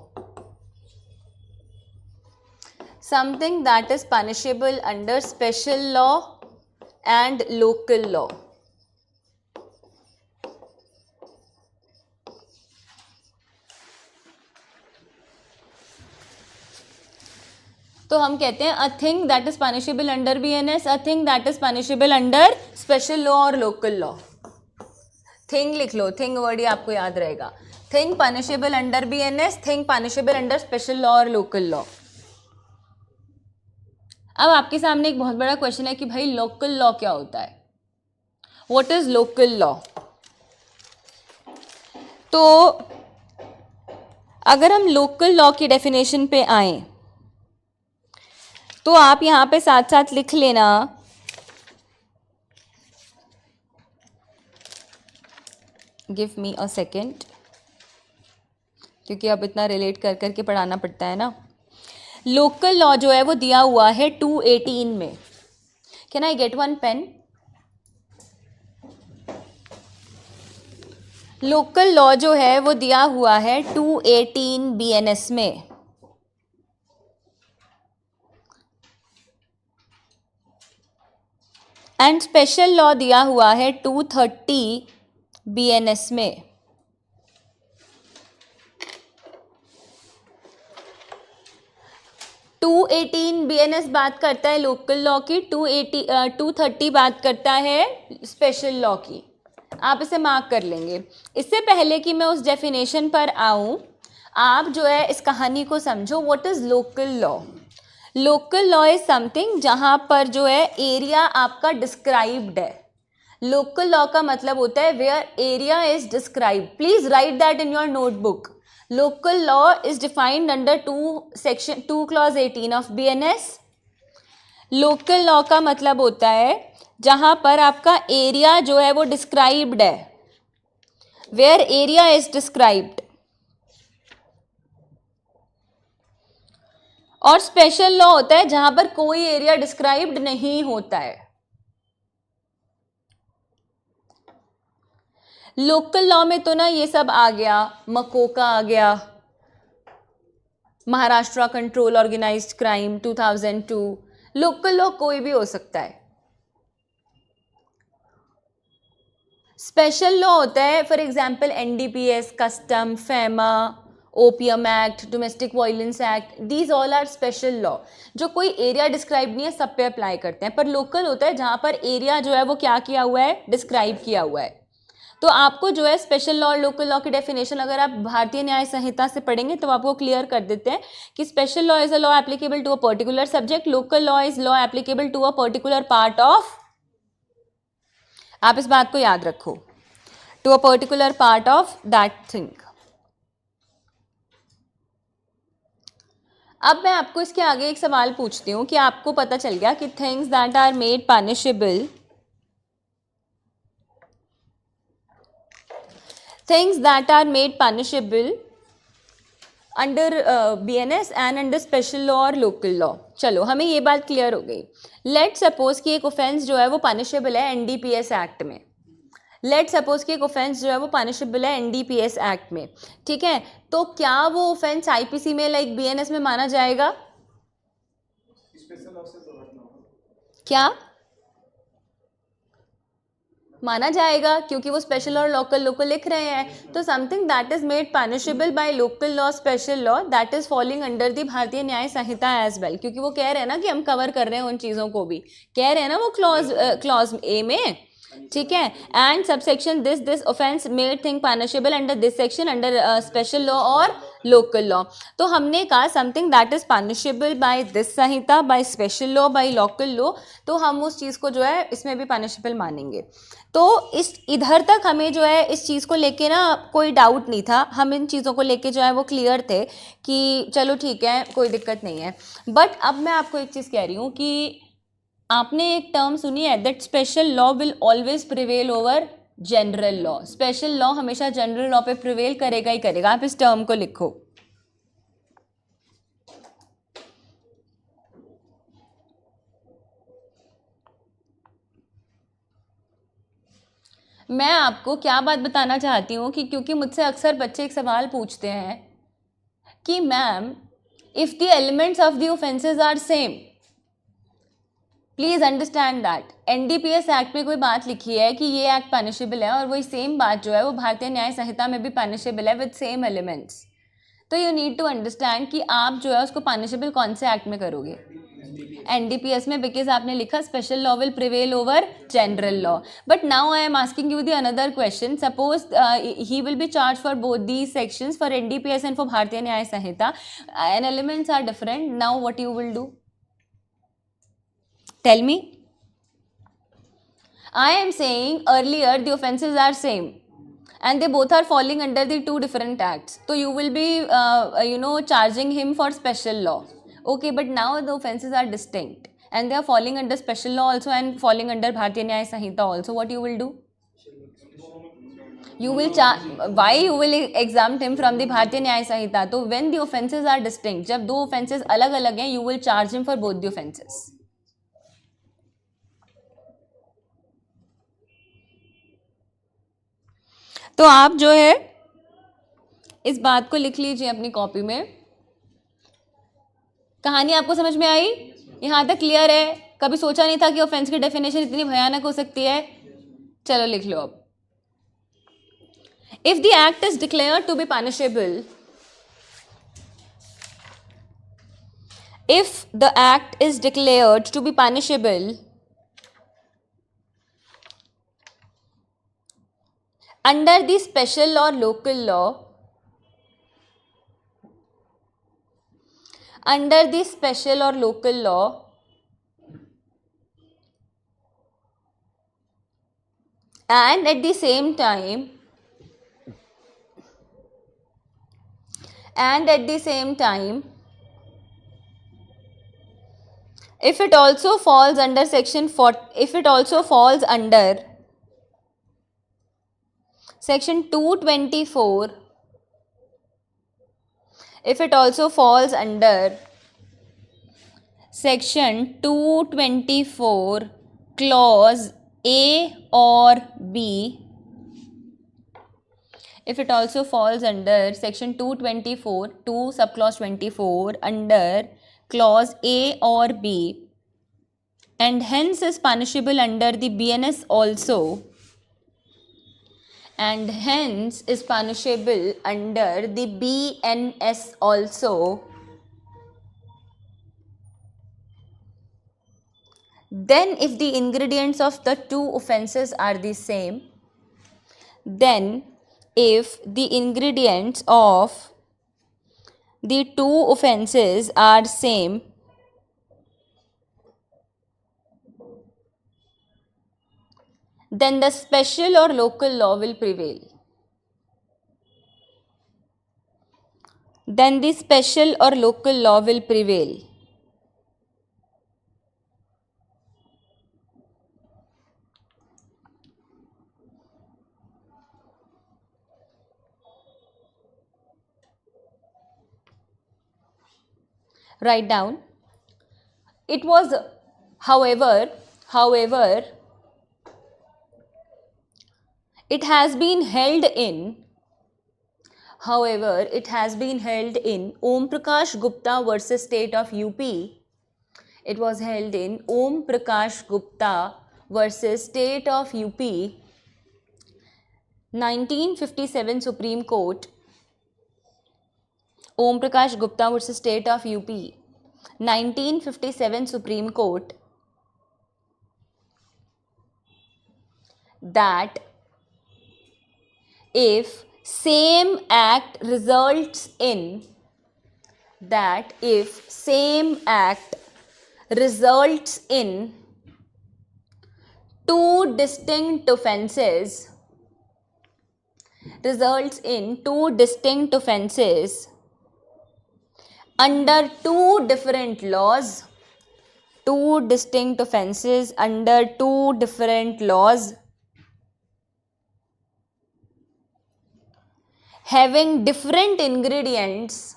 S1: something that is punishable under special law and local law। तो हम कहते हैं a thing that is punishable under BNS, a thing that is punishable under special law और local law. Thing लिख लो, thing word ही आपको याद रहेगा। Thing punishable under BNS, thing punishable under special law और लोकल लॉ। अब आपके सामने एक बहुत बड़ा क्वेश्चन है कि भाई लोकल लॉ क्या होता है, व्हाट इज लोकल लॉ। तो अगर हम लोकल लॉ की डेफिनेशन पे आए तो आप यहां पे साथ साथ लिख लेना गिव मी अ सेकेंड, क्योंकि अब इतना रिलेट कर करके पढ़ाना पड़ता है ना। लोकल लॉ जो है वो दिया हुआ है 218 में। Can I get one pen? Local law जो है वो दिया हुआ है 218 बीएनएस में। एंड स्पेशल लॉ दिया हुआ है 230 बीएनएस में। टू 18 बीएनएस बात करता है लोकल लॉ की, 230 बात करता है स्पेशल लॉ की। आप इसे मार्क कर लेंगे। इससे पहले कि मैं उस डेफिनेशन पर आऊं, आप जो है इस कहानी को समझो। What is local law? Local law is something जहां पर जो है एरिया आपका डिस्क्राइब्ड है। लोकल लॉ का मतलब होता है where area is described. Please write that in your notebook. Local law is defined under 2 clause 18 of BNS. Local law का मतलब होता है जहां पर आपका एरिया जो है वो डिस्क्राइब्ड है, वेयर एरिया इज डिस्क्राइब्ड। और स्पेशल लॉ होता है जहां पर कोई एरिया डिस्क्राइब्ड नहीं होता है। लोकल लॉ में तो ना ये सब आ गया, मकोका आ गया, Maharashtra control organised crime 2002। Local law कोई भी हो सकता है। स्पेशल लॉ होता है for example NDPS, custom, FEMA, opium act, domestic violence act. These all are special law जो कोई एरिया डिस्क्राइब नहीं है, सब पे अप्लाई करते हैं। पर लोकल होता है जहां पर एरिया जो है वो क्या किया हुआ है, डिस्क्राइब किया हुआ है। तो आपको जो है स्पेशल लॉ और लोकल लॉ की डेफिनेशन अगर आप भारतीय न्याय संहिता से पढ़ेंगे तो आपको क्लियर कर देते हैं कि special law is a law applicable to a particular subject, local law is law applicable to a particular part of. आप इस बात को याद रखो, to a particular part of that thing. अब मैं आपको इसके आगे एक सवाल पूछती हूँ कि आपको पता चल गया कि things that are made punishable, things that are made punishable under BNS and under special law और local law। चलो हमें ये बात क्लियर हो गई। लेट सपोज कि एक ऑफेंस जो है वो पनिशेबल है एनडीपीएस एक्ट में। लेट सपोज कि एक ऑफेंस जो है वो पनिशेबल है एनडीपीएस एक्ट में, ठीक है। तो क्या वो ऑफेंस आईपीसी में लाइक बीएनएस में माना जाएगा? क्या माना जाएगा? क्योंकि वो स्पेशल और लोकल लॉ को लिख रहे हैं। तो something that is made punishable bye local law, special law, that is falling under the भारतीय न्याय संहिता एज वेल। क्योंकि वो कह रहे हैं ना कि हम कवर कर रहे हैं उन चीज़ों को भी, कह रहे हैं ना वो क्लॉज ए में, ठीक है। And subsection this offence made thing punishable under this section under special law और लोकल लॉ। तो हमने कहा something that is punishable by this संहिता, by special law, by local law, तो हम उस चीज़ को जो है इसमें भी पनिशेबल मानेंगे। तो इस इधर तक हमें जो है इस चीज़ को लेके ना कोई डाउट नहीं था। हम इन चीज़ों को लेके जो है वो क्लियर थे कि चलो ठीक है, कोई दिक्कत नहीं है। बट अब मैं आपको एक चीज़ कह रही हूँ कि आपने एक टर्म सुनी है that special law will always prevail over general law. Special law हमेशा जनरल लॉ पे प्रिवेल करेगा ही करेगा। आप इस टर्म को लिखो। मैं आपको क्या बात बताना चाहती हूँ कि क्योंकि मुझसे अक्सर बच्चे एक सवाल पूछते हैं कि ma'am if the elements of the offences are same, please understand that NDPS act में कोई बात लिखी है कि ये एक्ट पनिशेबल है और वही सेम बात जो है वो भारतीय न्याय संहिता में भी पनिशेबल है विद सेम एलिमेंट्स। तो यू नीड टू अंडरस्टैंड कि आप जो है उसको पनिशेबल कौन से एक्ट में करोगे, एनडीपीएस में, बिकॉज आपने लिखा special law will prevail over general law. But now I am asking you the another question. Suppose he will be charge for both these sections, for NDPS and for Bharatiya Nyaya Sanhita, and elements are different. Now what you will do? Tell me. I am saying earlier the offences are same and they both are falling under the two different acts. So you will be charging him for special law. Okay, but now the offences are distinct and they are falling under special law also and falling under Bharatiya Nyaya Sanhita also. What you will do? You will why you will exempt him from the Bharatiya Nyaya Sanhita? So when the offences are distinct, जब दो offences अलग अलग हैं, you will charge him for both the offences. तो आप जो है इस बात को लिख लीजिए अपनी कॉपी में। कहानी आपको समझ में आई? यहाँ तक क्लियर है? कभी सोचा नहीं था कि ऑफेंस की डेफिनेशन इतनी भयानक हो सकती है? चलो लिख लो अब। If the act is declared to be punishable, if the act is declared to be punishable under the special or local law, under the special or local law, and at the same time, if it also falls under section 4, if it also falls under section 224, if it also falls under section 224 clause A or B, if it also falls under section 224, 2 subclause 24 under clause A or B, and hence is punishable under the BNS also, and hence is punishable under the BNS also, then if the ingredients of the two offences are the same, then if the ingredients of the two offences are same, then the special or local law will prevail. Then the special or local law will prevail. Write down. It was, however, it has been held in, Om Prakash Gupta versus State of UP. It was held in Om Prakash Gupta versus State of UP, 1957 Supreme Court. Om Prakash Gupta versus State of UP, 1957 Supreme Court, that if same act results in, two distinct offences, under two different laws, having different ingredients,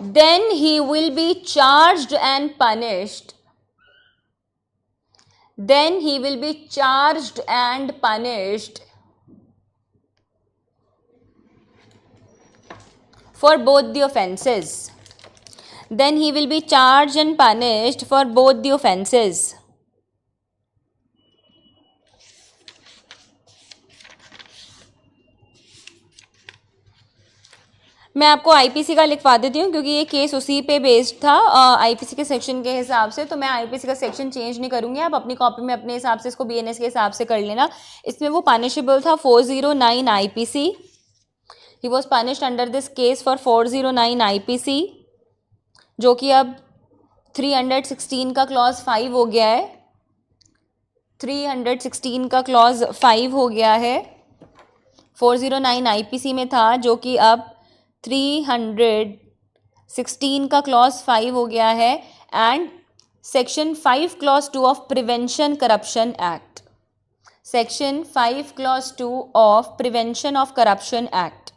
S1: then he will be charged and punished, for both the offences. Then he will be charged and punished for both the offences. मैं आपको IPC का लिखवा देती हूँ क्योंकि ये case उसी पे बेस्ड था आईपीसी के सेक्शन के हिसाब से, तो मैं आईपीसी का सेक्शन चेंज नहीं करूँगी, आप अपनी कॉपी में अपने हिसाब से इसको बीएनएस के हिसाब से कर लेना. इसमें वो पनिशेबल था 409 IPC. He was punished under this case for 409 IPC, जो कि अब 316 का क्लॉज 5 हो गया है. 316 का क्लॉज 5 हो गया है. 409 आईपीसी में था, जो कि अब 316 का क्लॉज 5 हो गया है. And section 5 clause 2 of prevention corruption act, section 5 clause 2 of prevention of corruption act.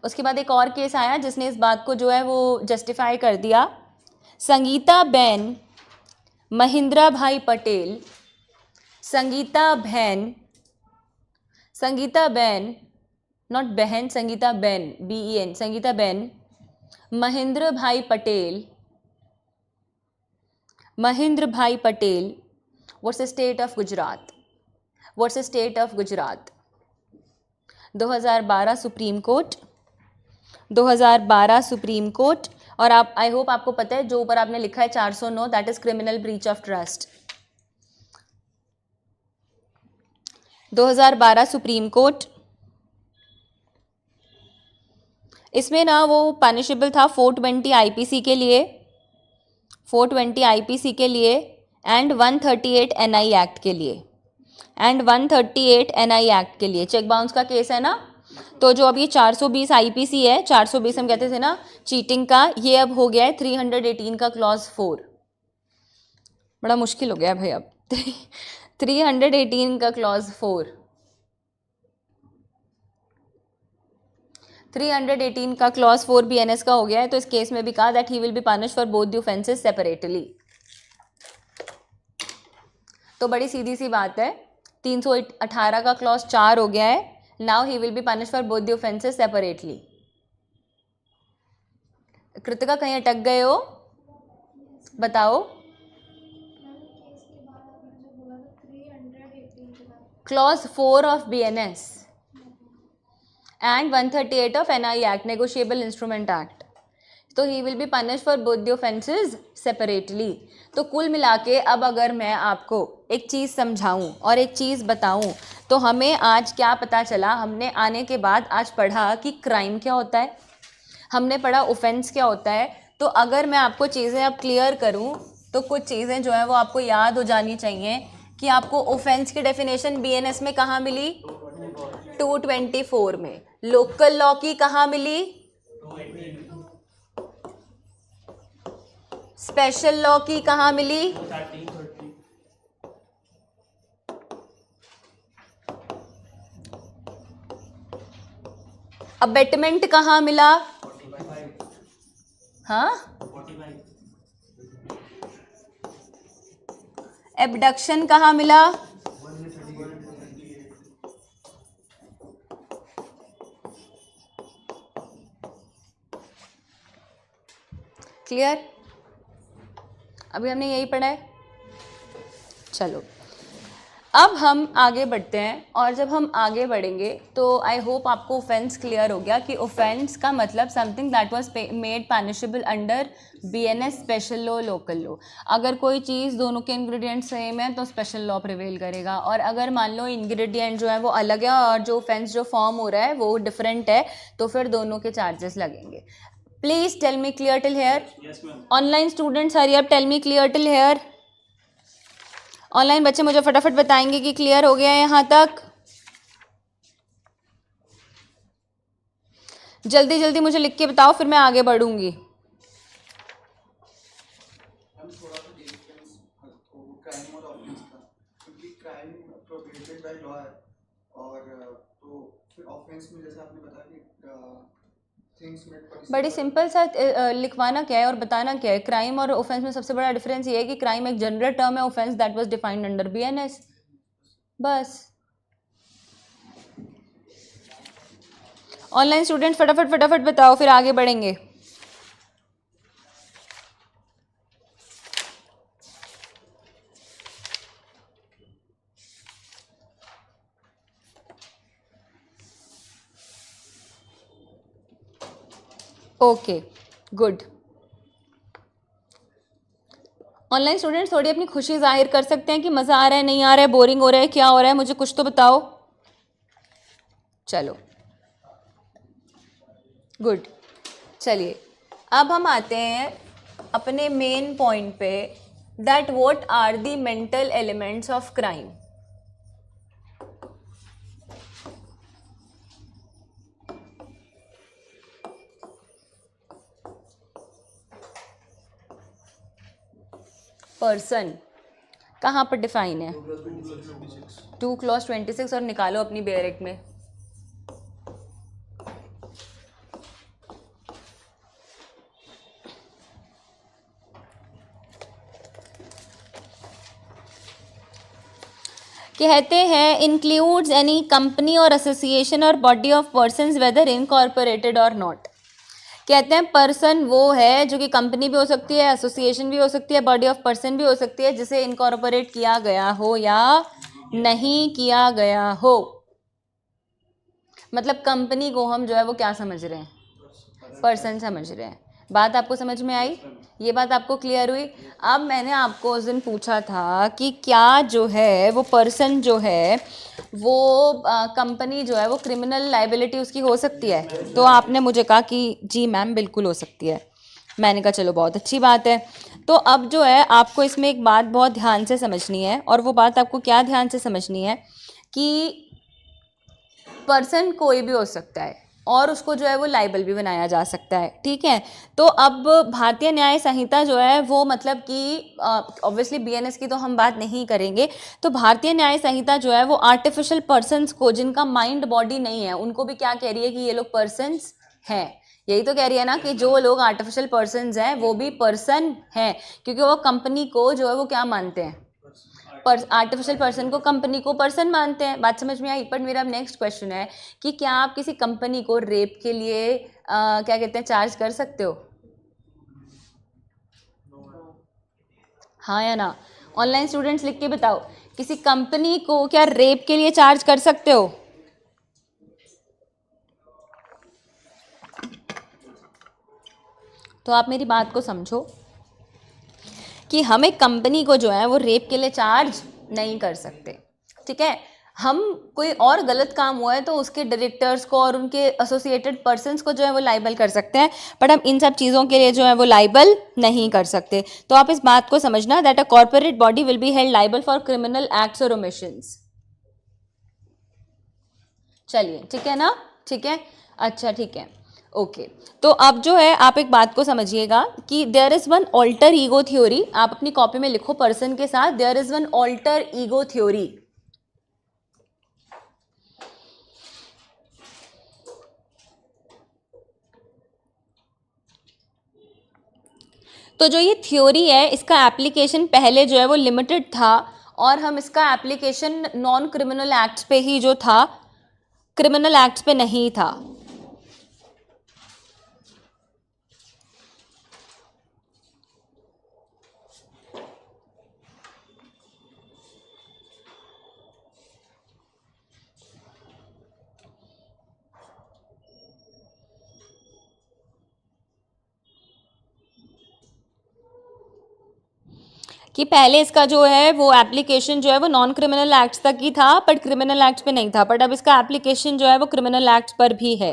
S1: उसके बाद एक और केस आया जिसने इस बात को जो है वो जस्टिफाई कर दिया. संगीता बेन महिंद्रा भाई पटेल, संगीता बेन नॉट बहन, Sangeeta Ben, BEN, Sangeeta Ben. Mahendra भाई पटेल, महेंद्र भाई Patel, what's the state of Gujarat, what's the state of Gujarat. 2012 supreme court, 2012 supreme court. और आप, आई होप आपको पता है जो ऊपर आपने लिखा है 409, that is criminal breach of trust. 2012 supreme court. इसमें ना वो पनिशेबल था 420 IPC के लिए, 420 IPC के लिए एंड 138 NI एक्ट के लिए, एंड 138 NI एक्ट के लिए। चेक बाउंस का केस है ना, तो जो अब ये 420 IPC है, 420 हम कहते थे ना चीटिंग का, ये अब हो गया है 318 का क्लॉज 4। बड़ा मुश्किल हो गया भाई अब 318 का क्लॉज 4, 318 का क्लॉज 4 BNS का हो गया है। तो इस केस में भी कहा that he will be punish for both the offences separately. तो बड़ी सीधी सी बात है, 318 का क्लॉज 4 हो गया है, now he will be punish for both the offences separately. Kritika कहीं अटक गए हो, बताओ। Clause 4 of BNS and 138 of NI Act, Negotiable Instrument Act. तो ही will be punish for both the offences separately. तो कुल मिला के अब अगर मैं आपको एक चीज़ समझाऊं और एक चीज़ बताऊं, तो हमें आज क्या पता चला, हमने आने के बाद आज पढ़ा कि क्राइम क्या होता है, हमने पढ़ा ऑफेंस क्या होता है। तो अगर मैं आपको चीज़ें अब क्लियर करूं, तो कुछ चीज़ें जो है वो आपको याद हो जानी चाहिए कि आपको ऑफेंस की डेफिनेशन BNS में कहाँ मिली, 224 में। लोकल लॉ की कहाँ मिली, स्पेशल लॉ की कहाँ मिली, अबेटमेंट कहाँ मिला, हाँ, एबडक्शन कहाँ मिला, क्लियर। अभी हमने यही पढ़ा है। चलो अब हम आगे बढ़ते हैं, और जब हम आगे बढ़ेंगे तो आई होप आपको ऑफेंस क्लियर हो गया कि ऑफेंस का मतलब something that was made punishable under BNS, special law, local law. अगर कोई चीज़ दोनों के इंग्रेडिएंट सेम है तो स्पेशल लॉ प्रिवेल करेगा, और अगर मान लो इंग्रेडिएंट जो है वो अलग है और जो ऑफेंस जो फॉर्म हो रहा है वो डिफरेंट है, तो फिर दोनों के चार्जेस लगेंगे। Please tell me clear till here. Online students hurry up, tell me clear till here. Online बच्चे मुझे फटाफट बताएंगे कि क्लियर हो गया है यहाँ तक। जल्दी जल्दी मुझे लिख के बताओ, फिर मैं आगे बढ़ूंगी। बड़ी सिंपल सा लिखवाना क्या है और बताना क्या है। क्राइम और ऑफेंस में सबसे बड़ा डिफरेंस ये है कि क्राइम एक जनरल टर्म है, offence that was defined under BNS, बस। ऑनलाइन स्टूडेंट फटाफट फटाफट बताओ, फिर आगे बढ़ेंगे। Okay good. ऑनलाइन स्टूडेंट्स थोड़ी अपनी खुशी जाहिर कर सकते हैं कि मज़ा आ रहा है, नहीं आ रहा है, बोरिंग हो रहा है, क्या हो रहा है, मुझे कुछ तो बताओ। चलो गुड। चलिए अब हम आते हैं अपने मेन पॉइंट पे, that what are the mental elements of crime. Person कहाँ पर डिफाइन है, 2 clause 26, और निकालो अपनी बेयरिक में। कहते हैं इंक्लूड्स एनी कंपनी और एसोसिएशन और body of persons weather incorporated और नॉट। कहते हैं पर्सन वो है जो कि कंपनी भी हो सकती है, एसोसिएशन भी हो सकती है, बॉडी ऑफ पर्सन भी हो सकती है, जिसे इनकॉर्पोरेट किया गया हो या नहीं किया गया हो। मतलब कंपनी को हम जो है वो क्या समझ रहे हैं, पर्सन समझ रहे हैं। बात आपको समझ में आई, ये बात आपको क्लियर हुई। अब मैंने आपको उस दिन पूछा था कि क्या जो है वो पर्सन जो है वो कंपनी जो है वो क्रिमिनल लाइबिलिटी उसकी हो सकती है, तो आपने मुझे कहा कि जी मैम बिल्कुल हो सकती है। मैंने कहा चलो बहुत अच्छी बात है। तो अब जो है आपको इसमें एक बात बहुत ध्यान से समझनी है, और वो बात आपको क्या ध्यान से समझनी है कि पर्सन कोई भी हो सकता है और उसको जो है वो लाइबल भी बनाया जा सकता है, ठीक है। तो अब भारतीय न्याय संहिता जो है वो मतलब कि ऑब्वियसली बीएनएस की तो हम बात नहीं करेंगे, तो भारतीय न्याय संहिता जो है वो आर्टिफिशियल पर्सन्स को जिनका माइंड बॉडी नहीं है उनको भी क्या कह रही है कि ये लोग पर्सन्स हैं। यही तो कह रही है ना कि जो लोग आर्टिफिशियल पर्सन्स हैं वो भी पर्सन हैं, क्योंकि वो कंपनी को जो है वो क्या मानते हैं, आर्टिफिशियल पर्सन को कंपनी को पर्सन मानते हैं। बात समझ में आई। पर मेरा नेक्स्ट क्वेश्चन है कि क्या आप किसी कंपनी को रेप के लिए क्या कहते हैं चार्ज कर सकते हो, हाँ या ना? ऑनलाइन स्टूडेंट्स लिख के बताओ, किसी कंपनी को क्या रेप के लिए चार्ज कर सकते हो? तो आप मेरी बात को समझो कि हम एक कंपनी को जो है वो रेप के लिए चार्ज नहीं कर सकते, ठीक है। हम कोई और गलत काम हुआ है तो उसके डायरेक्टर्स को और उनके एसोसिएटेड पर्सन्स को जो है वो लाइबल कर सकते हैं, बट हम इन सब चीज़ों के लिए जो है वो लाइबल नहीं कर सकते। तो आप इस बात को समझना that a corporate body will be held liable for criminal acts और ओमिशंस। चलिए ठीक है ना, ठीक है, अच्छा ठीक है, ओके। तो अब जो है आप एक बात को समझिएगा कि there is one alter ego theory. आप अपनी कॉपी में लिखो पर्सन के साथ there is one alter ego theory. तो जो ये थ्योरी है इसका एप्लीकेशन पहले जो है वो लिमिटेड था, और हम इसका एप्लीकेशन नॉन क्रिमिनल एक्ट्स पे ही जो था, क्रिमिनल एक्ट्स पे नहीं था। कि पहले इसका जो है वो एप्लीकेशन जो है वो नॉन क्रिमिनल एक्ट्स तक ही था, बट क्रिमिनल एक्ट्स पे नहीं था, बट अब इसका एप्लीकेशन जो है वो क्रिमिनल एक्ट्स पर भी है।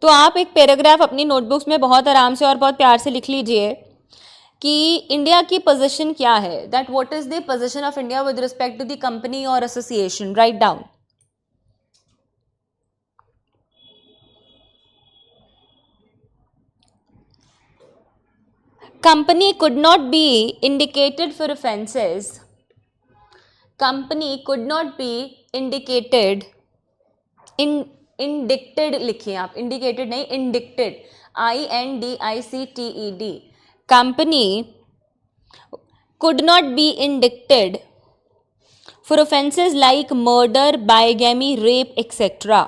S1: तो आप एक पैराग्राफ अपनी नोटबुक्स में बहुत आराम से और बहुत प्यार से लिख लीजिए कि इंडिया की पोजीशन क्या है, that what is the position of India with respect to the company और association. Right down. Company could not be indicated for offences. Company could not be indicated in indicted लिखिए आप, indicated नहीं indicted, INDICTED। Company could not be indicted for offences like murder, bigamy, rape, etc.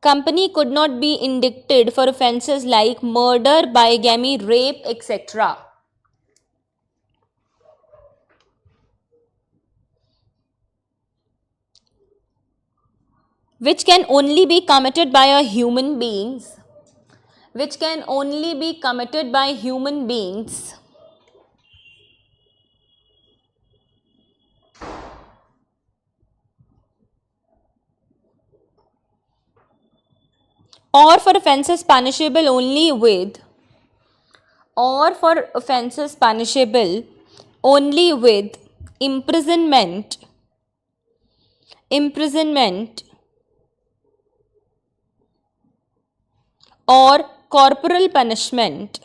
S1: Company could not be indicted for offences like murder, bigamy, rape, etc. which can only be committed by a human beings, which can only be committed by human beings or for offences punishable only with, or for offences punishable only with imprisonment, imprisonment or corporal punishment,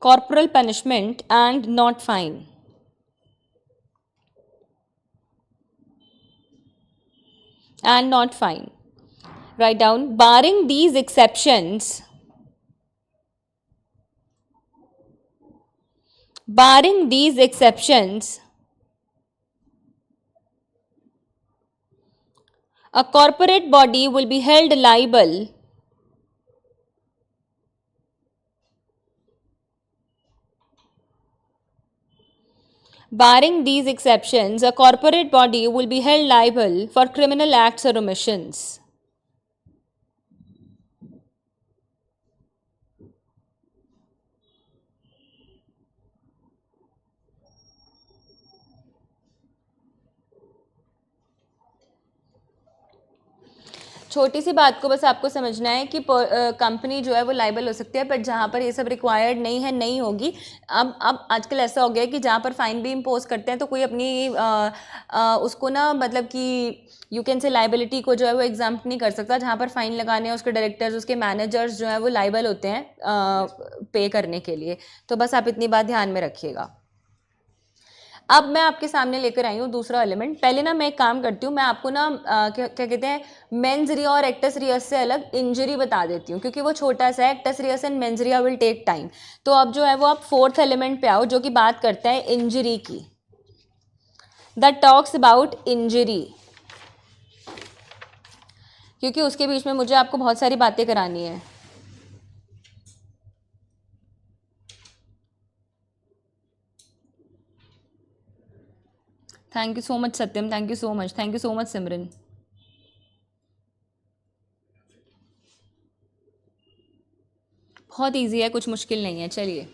S1: corporal punishment and not fine. And not fine. Write down, barring these exceptions, barring these exceptions, a corporate body will be held liable barring these exceptions, a corporate body will be held liable for criminal acts or omissions. छोटी सी बात को बस आपको समझना है कि company जो है वो लाइबल हो सकती है, बट जहाँ पर ये सब रिक्वायर्ड नहीं है नहीं होगी। अब आजकल ऐसा हो गया है कि जहाँ पर फाइन भी इम्पोज करते हैं तो कोई अपनी उसको ना मतलब कि यू कैन से लाइबिलिटी को जो है वो एग्जाम्प्ट नहीं कर सकता। जहाँ पर फाइन लगाने हैं उसके डायरेक्टर्स उसके मैनेजर्स जो है वो लाइबल होते हैं पे करने के लिए। तो बस आप इतनी बात ध्यान में रखिएगा। अब मैं आपके सामने लेकर आई हूँ दूसरा एलिमेंट। पहले ना मैं एक काम करती हूँ, मैं आपको ना क्या कहते हैं मेंस रिया और एक्टस रियस से अलग इंजरी बता देती हूँ, क्योंकि वो छोटा सा है। Actus reus and mens rea will take time. तो अब जो है वो आप फोर्थ एलिमेंट पे आओ जो कि बात करता है इंजरी की। दैट टॉक्स अबाउट इंजरी, क्योंकि उसके बीच में मुझे आपको बहुत सारी बातें करानी है। Thank you so much Satyam, thank you so much, thank you so much Simran. बहुत इजी है, कुछ मुश्किल नहीं है। चलिए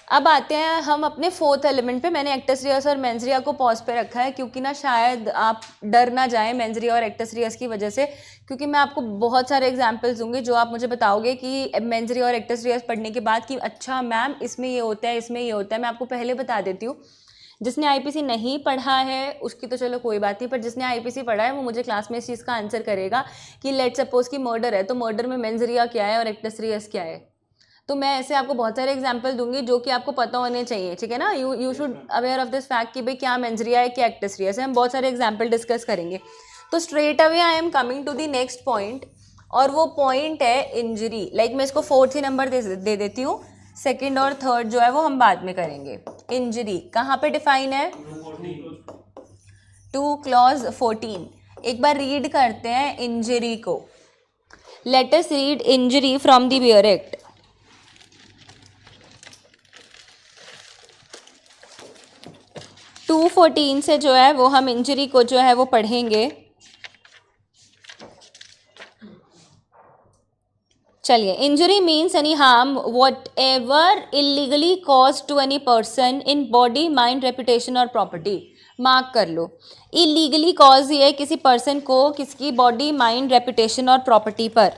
S1: अब आते हैं हम अपने फोर्थ एलिमेंट पे। मैंने एक्टस रियस और मेंस रिया को पॉज पे रखा है क्योंकि ना शायद आप डर ना जाएं मेंस रिया और एक्टस रियस की वजह से, क्योंकि मैं आपको बहुत सारे एग्जांपल्स दूंगी जो आप मुझे बताओगे कि मेंस रिया और एक्टस रियस पढ़ने के बाद कि अच्छा मैम इसमें ये होता है, इसमें ये होता है। मैं आपको पहले बता देती हूँ, जिसने आईपीसी नहीं पढ़ा है उसकी तो चलो कोई बात नहीं, पर जिसने आईपीसी पढ़ा है वो मुझे क्लास में इस चीज़ का आंसर करेगा कि लेट सपोज कि मर्डर है तो मर्डर में मेंस रिया क्या है और एक्टस रियस क्या है। तो मैं ऐसे आपको बहुत सारे एग्जाम्पल दूंगी जो कि आपको पता होने चाहिए, ठीक है ना। You should aware of this fact कि भाई क्या मेंस रिया है क्या एक्टस रिया है। हम बहुत सारे एग्जाम्पल डिस्कस करेंगे। तो straight away I am coming to the next point, और वो पॉइंट है इंजरी। लाइक मैं इसको फोर्थ ही नंबर दे देती हूँ, सेकेंड और थर्ड जो है वो हम बाद में करेंगे। इंजरी कहाँ पे डिफाइन है? 2 क्लॉज 14। एक बार रीड करते हैं इंजरी को। Let us read injury from the bare act. 214 से जो है वो हम इंजरी को जो है वो पढ़ेंगे। चलिए, injury means any harm whatever illegally cause to any person in body mind reputation और प्रॉपर्टी। मार्क कर लो, इलीगली कॉज ये किसी पर्सन को किसकी बॉडी माइंड रेपुटेशन और प्रॉपर्टी पर,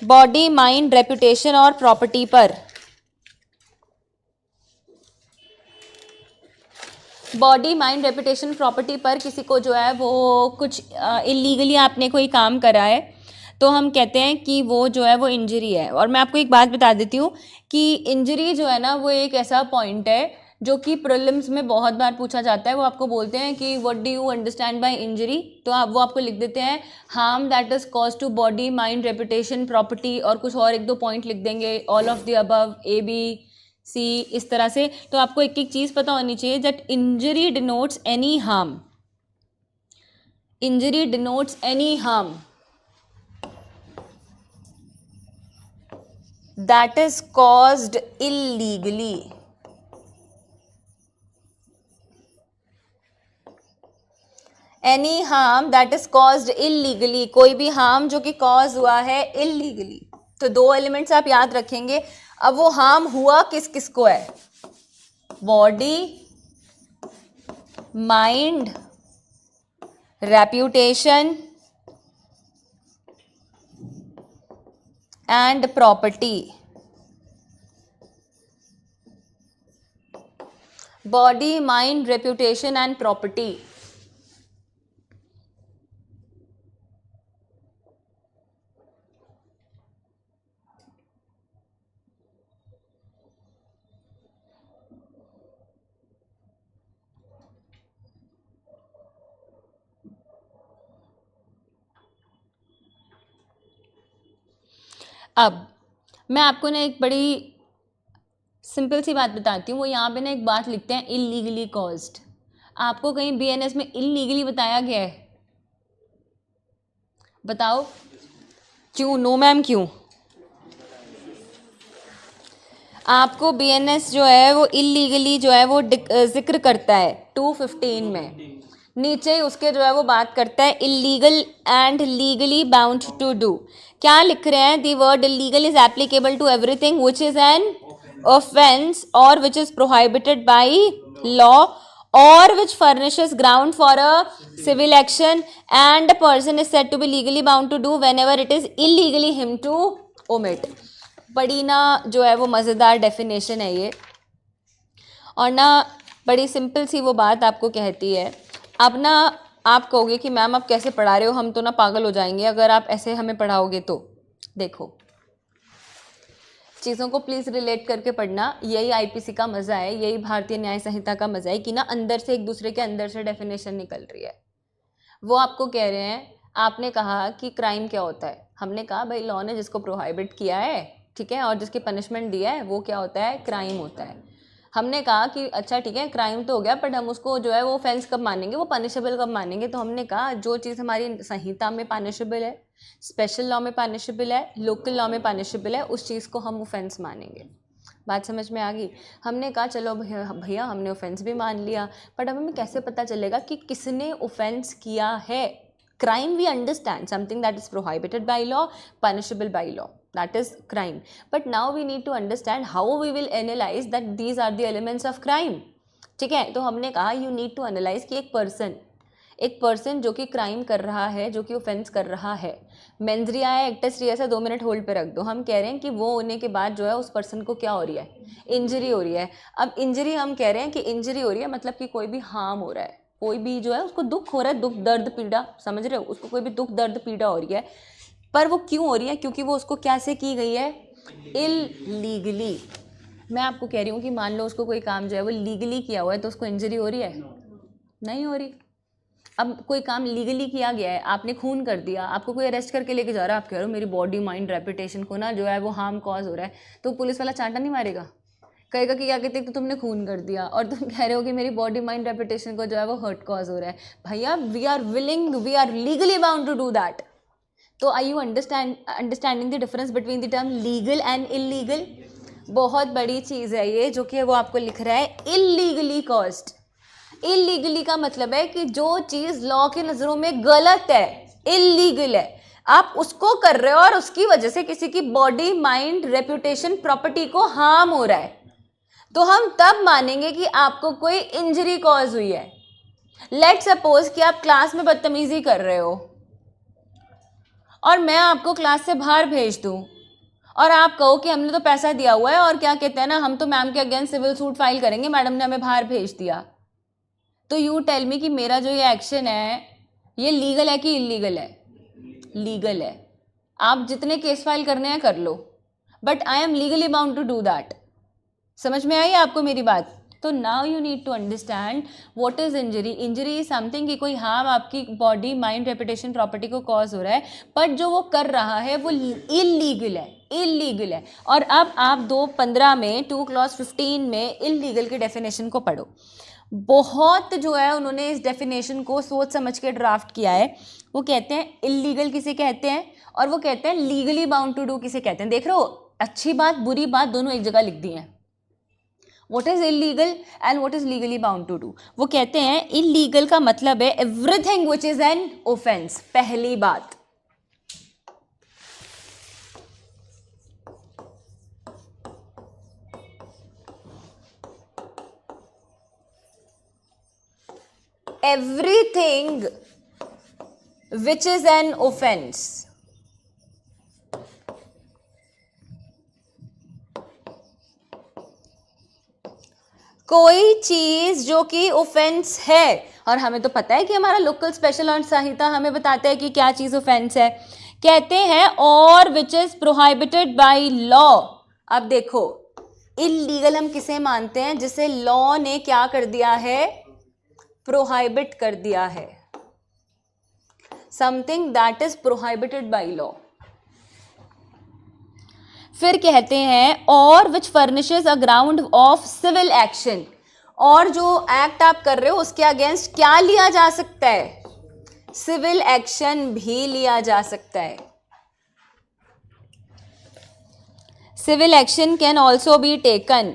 S1: बॉडी माइंड रेपुटेशन और प्रॉपर्टी पर, बॉडी माइंड रेपुटेशन प्रॉपर्टी पर किसी को जो है वो कुछ इलीगली आपने कोई काम करा है तो हम कहते हैं कि वो जो है वो इंजरी है। और मैं आपको एक बात बता देती हूँ कि इंजरी जो है ना वो एक ऐसा पॉइंट है जो कि प्रीलिम्स में बहुत बार पूछा जाता है। वो आपको बोलते हैं कि what do you understand by injury, तो आप वो आपको लिख देते हैं harm that is cause to body mind reputation property, और कुछ और एक दो पॉइंट लिख देंगे, all of the above, A B C, इस तरह से। तो आपको एक एक चीज पता होनी चाहिए that injury denotes any harm, injury denotes any harm that is caused illegally, any harm that is caused illegally, कोई भी हार्म जो कि कॉज हुआ है illegally। तो दो एलिमेंट्स आप याद रखेंगे। अब वो हार्म हुआ किस किस को है? Body mind reputation and property, body mind reputation and property. अब मैं आपको ना एक बड़ी सिंपल सी बात बताती हूँ। वो यहाँ पे ना एक बात लिखते हैं, इलीगली कॉज्ड। आपको कहीं बीएनएस में इलीगली बताया गया है? बताओ क्यों? नो मैम, क्यों? आपको बीएनएस जो है वो इलीगली जो है वो जिक्र करता है 215 में, नीचे उसके जो है वो बात करता है illegal and legally bound to do. क्या लिख रहे हैं? The word illegal is applicable to everything which is an offence और which is prohibited by law or which furnishes ground for a civil action and a person is said to be legally bound to do whenever it is illegally him to omit। बड़ी ना जो है वो मज़ेदार definition है ये, और ना बड़ी सिंपल सी वो बात आपको कहती है। अब ना आप कहोगे कि मैम आप कैसे पढ़ा रहे हो, हम तो ना पागल हो जाएंगे अगर आप ऐसे हमें पढ़ाओगे। तो देखो, चीज़ों को प्लीज़ रिलेट करके पढ़ना, यही आईपीसी का मज़ा है, यही भारतीय न्याय संहिता का मज़ा है कि ना अंदर से एक दूसरे के अंदर से डेफिनेशन निकल रही है। वो आपको कह रहे हैं, आपने कहा कि क्राइम क्या होता है, हमने कहा भाई लॉ ने जिसको प्रोहिबिट किया है, ठीक है, और जिसकी पनिशमेंट दिया है वो क्या होता है? क्राइम होता है। हमने कहा कि अच्छा ठीक है क्राइम तो हो गया, बट हम उसको जो है वो ऑफेंस कब मानेंगे, वो पनिशेबल कब मानेंगे? तो हमने कहा जो चीज़ हमारी संहिता में पनिशेबल है, स्पेशल लॉ में पनिशेबल है, लोकल लॉ में पनिशेबल है, उस चीज़ को हम ऑफेंस मानेंगे। बात समझ में आ गई? हमने कहा चलो भैया हमने ऑफेंस भी मान लिया, बट अब हमें कैसे पता चलेगा कि किसने ऑफेंस किया है? Crime we understand, something that is prohibited by law, punishable by law, that is crime, but now we need to understand how we will analyze that these are the elements of crime। ठीक है, तो हमने कहा you need to analyze कि एक person जो कि crime कर रहा है, जो कि ऑफेंस कर रहा है, मेंजरिया है, एक्टस रिया से 2 मिनट होल्ड पे रख दो। हम कह रहे हैं कि वो होने के बाद जो है उस पर्सन को क्या हो रही है? इंजरी हो रही है। अब इंजरी हम कह रहे हैं कि इंजरी हो रही है मतलब कि कोई भी हार्म हो रहा है, कोई भी जो है उसको दुख हो रहा है, दुख दर्द पीड़ा, समझ रहे हो, उसको कोई भी दुख दर्द पीड़ा हो रही है, पर वो क्यों हो रही है? क्योंकि वो उसको कैसे की गई है? इलीगली। मैं आपको कह रही हूँ कि मान लो उसको कोई काम जो है वो लीगली किया हुआ है, तो उसको इंजरी हो रही है? नहीं हो रही। अब कोई काम लीगली किया गया है, आपने खून कर दिया, आपको कोई अरेस्ट करके लेके जा रहा है, आप कह रहे हो मेरी बॉडी माइंड रेपुटेशन को ना जो है वो हार्म कॉज हो रहा है, तो पुलिस वाला चांटा नहीं मारेगा? कहेगा कि क्या कहते हैं, तो तुमने खून कर दिया और तुम कह रहे हो कि मेरी बॉडी माइंड रेपुटेशन को जो है वो हर्ट कॉज हो रहा है। भैया we are willing, we are legally bound to do that. तो I you understanding the difference between the term legal and illegal? बहुत बड़ी चीज़ है ये जो कि वो आपको लिख रहा है इलीगली कॉज्ड। इलीगली का मतलब है कि जो चीज़ लॉ की नज़रों में गलत है, इलीगल है, आप उसको कर रहे हो और उसकी वजह से किसी की बॉडी माइंड रेपुटेशन प्रॉपर्टी को हार्म हो रहा है, तो हम तब मानेंगे कि आपको कोई इंजरी कॉज हुई है। लेट सपोज कि आप क्लास में बदतमीजी कर रहे हो और मैं आपको क्लास से बाहर भेज दूं और आप कहो कि हमने तो पैसा दिया हुआ है और क्या कहते हैं ना, हम तो मैम के अगेंस्ट सिविल सूट फाइल करेंगे, मैडम ने हमें बाहर भेज दिया। तो यू टेल मी कि मेरा जो ये एक्शन है ये लीगल है कि इलीगल है? लीगल है। आप जितने केस फाइल करने हैं कर लो, but I am legally bound to do that. समझ में आई आपको मेरी बात? तो now you need to understand what is injury. Injury is something कि कोई हार्म आपकी बॉडी माइंड रेपुटेशन प्रॉपर्टी को कॉज हो रहा है, बट जो वो कर रहा है वो इलीगल है, इलीगल है। और अब आप 2:15 में 2 clause 15 में इलीगल की डेफिनेशन को पढ़ो। बहुत जो है उन्होंने इस डेफिनेशन को सोच समझ के ड्राफ्ट किया है। वो कहते हैं इलीगल किसे कहते हैं और वो कहते हैं लीगली बाउंड टू डू किसे कहते हैं। देख रहे हो, अच्छी बात बुरी बात दोनों एक जगह लिख दी हैं। What is illegal and what is legally bound to do? वो कहते हैं illegal का मतलब है everything which is an offense। पहली बात, everything which is an offense। कोई चीज जो कि ऑफेंस है, और हमें तो पता है कि हमारा लोकल स्पेशल और संहिता हमें बताता है कि क्या चीज ऑफेंस है। कहते हैं और which is prohibited by law. अब देखो इलीगल हम किसे मानते हैं? जिसे लॉ ने क्या कर दिया है? प्रोहिबिट कर दिया है। Something that is prohibited by law. फिर कहते हैं और which furnishes a ground of civil action, और जो एक्ट आप कर रहे हो उसके अगेंस्ट क्या लिया जा सकता है, सिविल एक्शन भी लिया जा सकता है। Civil action can also be taken.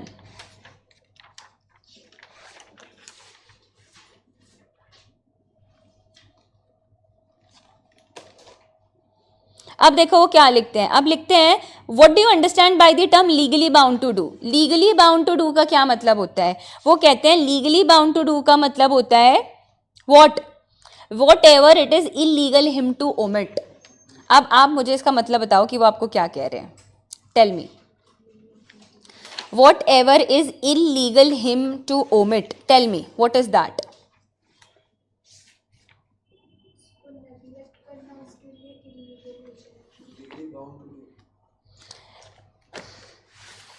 S1: अब देखो वो क्या लिखते हैं, अब लिखते हैं what do you understand by the term legally bound to do. Legally bound to do का क्या मतलब होता है, वो कहते हैं लीगली बाउंड टू डू का मतलब होता है whatever it is illegal him to omit. अब आप मुझे इसका मतलब बताओ कि वो आपको क्या कह रहे हैं, tell me. Whatever is illegal him to omit, tell me what is that.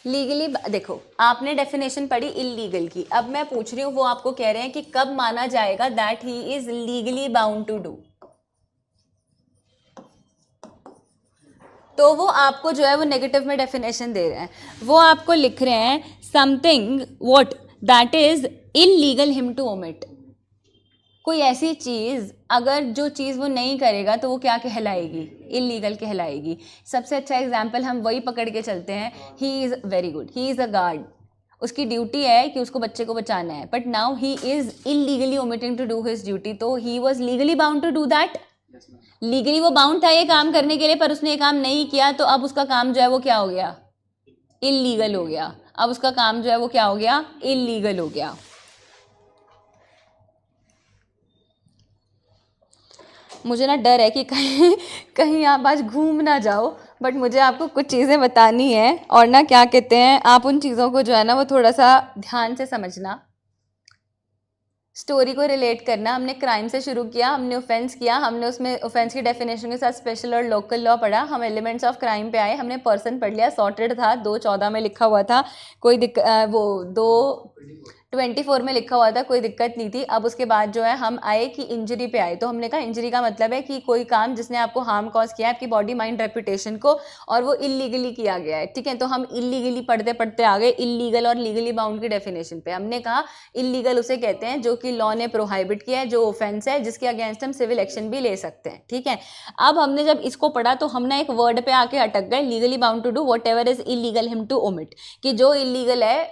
S1: Legally, देखो आपने डेफिनेशन पढ़ी इलीगल की, अब मैं पूछ रही हूँ वो आपको कह रहे हैं कि कब माना जाएगा that he is legally bound to do. तो वो आपको जो है वो नेगेटिव में डेफिनेशन दे रहे हैं, वो आपको लिख रहे हैं something what that is illegal him to omit. कोई ऐसी चीज, अगर जो चीज वो नहीं करेगा तो वो क्या कहलाएगी, इलीगल कहलाएगी। सबसे अच्छा एग्जाम्पल हम वही पकड़ के चलते हैं, he is very good, he is a guard, उसकी ड्यूटी है कि उसको बच्चे को बचाना है, but now he is illegally omitting to do his duty, तो he was legally bound to do that. Legally वो बाउंड था ये काम करने के लिए, पर उसने ये काम नहीं किया, तो अब उसका काम जो है वो क्या हो गया, इलीगल हो गया। अब उसका काम जो है वो क्या हो गया, इलीगल हो गया। मुझे ना डर है कि कहीं आप आज घूम ना जाओ, बट मुझे आपको कुछ चीज़ें बतानी है, और ना क्या कहते हैं, आप उन चीज़ों को जो है ना वो थोड़ा सा ध्यान से समझना। स्टोरी को रिलेट करना, हमने क्राइम से शुरू किया, हमने ऑफेंस किया, हमने उसमें ऑफेंस की डेफिनेशन के साथ स्पेशल और लोकल लॉ पढ़ा, हम एलिमेंट्स ऑफ क्राइम पे आए, हमने पर्सन पढ़ लिया, सॉर्टेड था, 214 में लिखा हुआ था, कोई वो 224 में लिखा हुआ था, कोई दिक्कत नहीं थी। अब उसके बाद जो है हम आए कि इंजरी पे आए, तो हमने कहा इंजरी का मतलब है कि कोई काम जिसने आपको हार्म कॉज किया है आपकी बॉडी माइंड रेपुटेशन को, और वो इलीगली किया गया है, ठीक है। तो हम इलीगली पढ़ते पढ़ते आ गए इलीगल और लीगली बाउंड की डेफिनेशन पे। हमने कहा इलीगल उसे कहते हैं जो कि लॉ ने प्रोहाइबिट किया है, जो ऑफेंस है, जिसके अगेंस्ट हम सिविल एक्शन भी ले सकते हैं, ठीक है। अब हमने जब इसको पढ़ा तो हमने एक वर्ड पे आके अटक गए, legally bound to do whatever is illegal him to omit, कि जो इलीगल है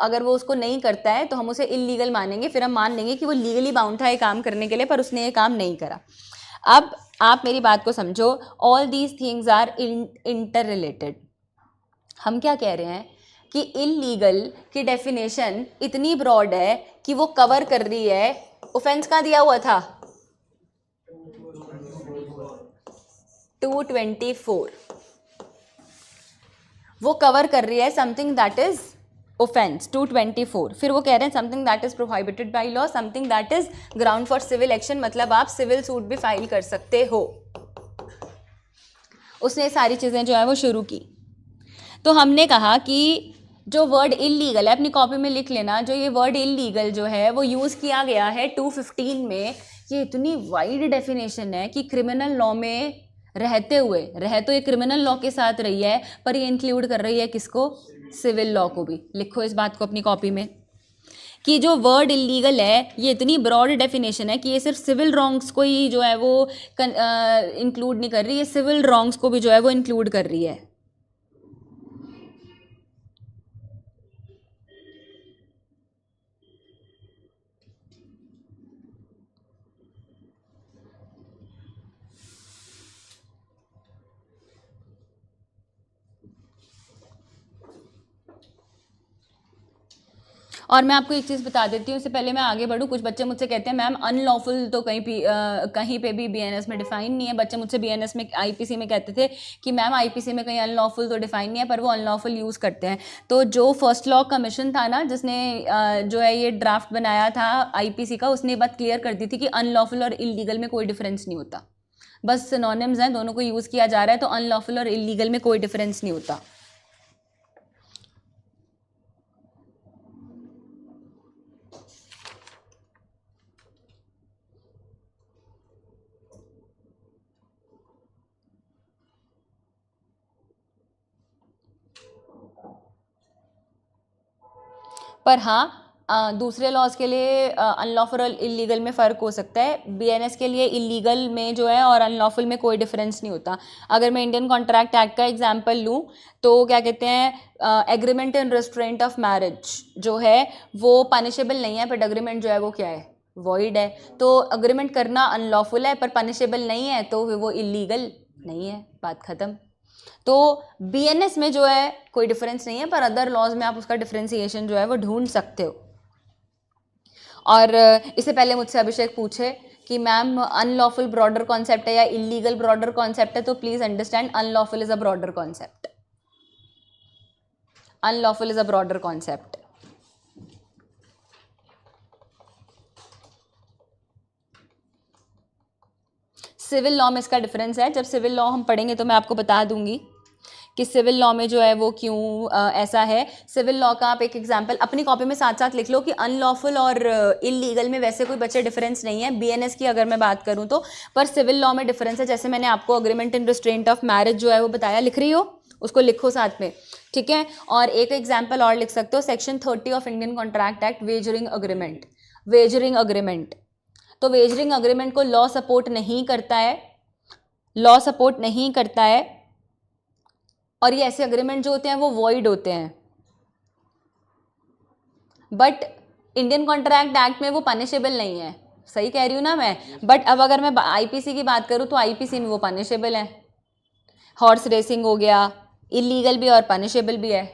S1: अगर वो उसको नहीं करता है तो हम उसे इलीगल मानेंगे, फिर हम मान लेंगे कि वो लीगली बाउंड था ये काम करने के लिए, पर उसने ये काम नहीं करा। अब आप मेरी बात को समझो, all these things are interrelated. हम क्या कह रहे हैं कि इलीगल की डेफिनेशन इतनी ब्रॉड है कि वो कवर कर रही है, ऑफेंस कहाँ दिया हुआ था, 224, वो कवर कर रही है समथिंग दैट इज ऑफेंस 224। फिर वो कह रहे हैं something that is prohibited by law, something that is ground for civil action, मतलब आप सिविल सूट भी फाइल कर सकते हो। उसने सारी चीजें जो है वो शुरू की। तो हमने कहा कि जो वर्ड इलीगल है, अपनी कॉपी में लिख लेना, जो ये वर्ड इलीगल जो है वो यूज़ किया गया है 215 में। ये इतनी वाइड डेफिनेशन है कि क्रिमिनल लॉ में रहते हुए, रह तो ये क्रिमिनल लॉ के साथ रही है, पर ये इंक्लूड कर रही है किसको, सिविल लॉ को भी। लिखो इस बात को अपनी कॉपी में कि जो वर्ड इलीगल है ये इतनी ब्रॉड डेफिनेशन है कि ये सिर्फ सिविल रॉन्ग्स को ही जो है वो इंक्लूड नहीं कर रही, ये सिविल रॉन्ग्स को भी जो है वो इंक्लूड कर रही है। और मैं आपको एक चीज़ बता देती हूँ, इससे पहले मैं आगे बढ़ूँ। कुछ बच्चे मुझसे कहते हैं मैम अनलॉफुल तो कहीं पे भी बीएनएस में डिफाइन नहीं है। बच्चे मुझसे बीएनएस में आईपीसी में कहते थे कि मैम आईपीसी में कहीं अनलॉफुल तो डिफाइन नहीं है, पर वो अनलॉफुल यूज़ करते हैं। तो जो फर्स्ट लॉ कमीशन था ना, जिसने जो है ये ड्राफ्ट बनाया था आईपीसी का, उसने बात क्लियर कर दी थी कि अनलॉफुल और इलीगल में कोई डिफरेंस नहीं होता, बस सिनोनिम्स हैं, दोनों को यूज़ किया जा रहा है, तो अनलॉफुल और इलीगल में कोई डिफरेंस नहीं होता। पर हाँ दूसरे लॉज के लिए अनलॉफुल और इलीगल में फ़र्क हो सकता है। बीएनएस के लिए इलीगल में जो है और अनलॉफुल में कोई डिफरेंस नहीं होता। अगर मैं इंडियन कॉन्ट्रैक्ट एक्ट का एग्जांपल लूँ तो क्या कहते हैं, agreement in restraint of marriage जो है वो पनिशेबल नहीं है, बट एग्रीमेंट जो है वो क्या है, वॉइड है। तो एग्रीमेंट करना अनलॉफुल है पर पनिशेबल नहीं है, तो वो इलीगल नहीं है, बात ख़त्म। तो बीएनएस में जो है कोई डिफरेंस नहीं है, पर अदर लॉज में आप उसका डिफरेंशिएशन जो है वो ढूंढ सकते हो। और इससे पहले मुझसे अभिषेक पूछे कि मैम अनलॉफुल ब्रॉडर कॉन्सेप्ट है या इलीगल ब्रॉडर कॉन्सेप्ट है, तो please understand unlawful is a broader concept. Unlawful is a broader concept. Civil law में इसका डिफरेंस है। जब सिविल लॉ हम पढ़ेंगे तो मैं आपको बता दूंगी कि सिविल लॉ में जो है वो क्यों ऐसा है। सिविल लॉ का आप एक एग्जांपल अपनी कॉपी में साथ साथ लिख लो कि अनलॉफुल और इलीगल में वैसे कोई बच्चे डिफरेंस नहीं है बीएनएस की अगर मैं बात करूं तो, पर सिविल लॉ में डिफरेंस है। जैसे मैंने आपको agreement in restraint of marriage जो है वो बताया, लिख रही हो, उसको लिखो साथ में, ठीक है। और एक एग्जाम्पल और लिख सकते हो, section 30 of Indian contract act, wagering agreement. Wagering agreement, तो वेजरिंग अग्रीमेंट को लॉ सपोर्ट नहीं करता है, लॉ सपोर्ट नहीं करता है, और ये ऐसे अग्रीमेंट जो होते हैं वो वॉइड होते हैं। बट इंडियन कॉन्ट्रैक्ट एक्ट में वो पनिशेबल नहीं है, सही कह रही हूँ ना मैं। बट अब अगर मैं आईपीसी की बात करूँ तो आईपीसी में वो पनिशेबल है। हॉर्स रेसिंग हो गया, इलीगल भी और पनिशेबल भी है।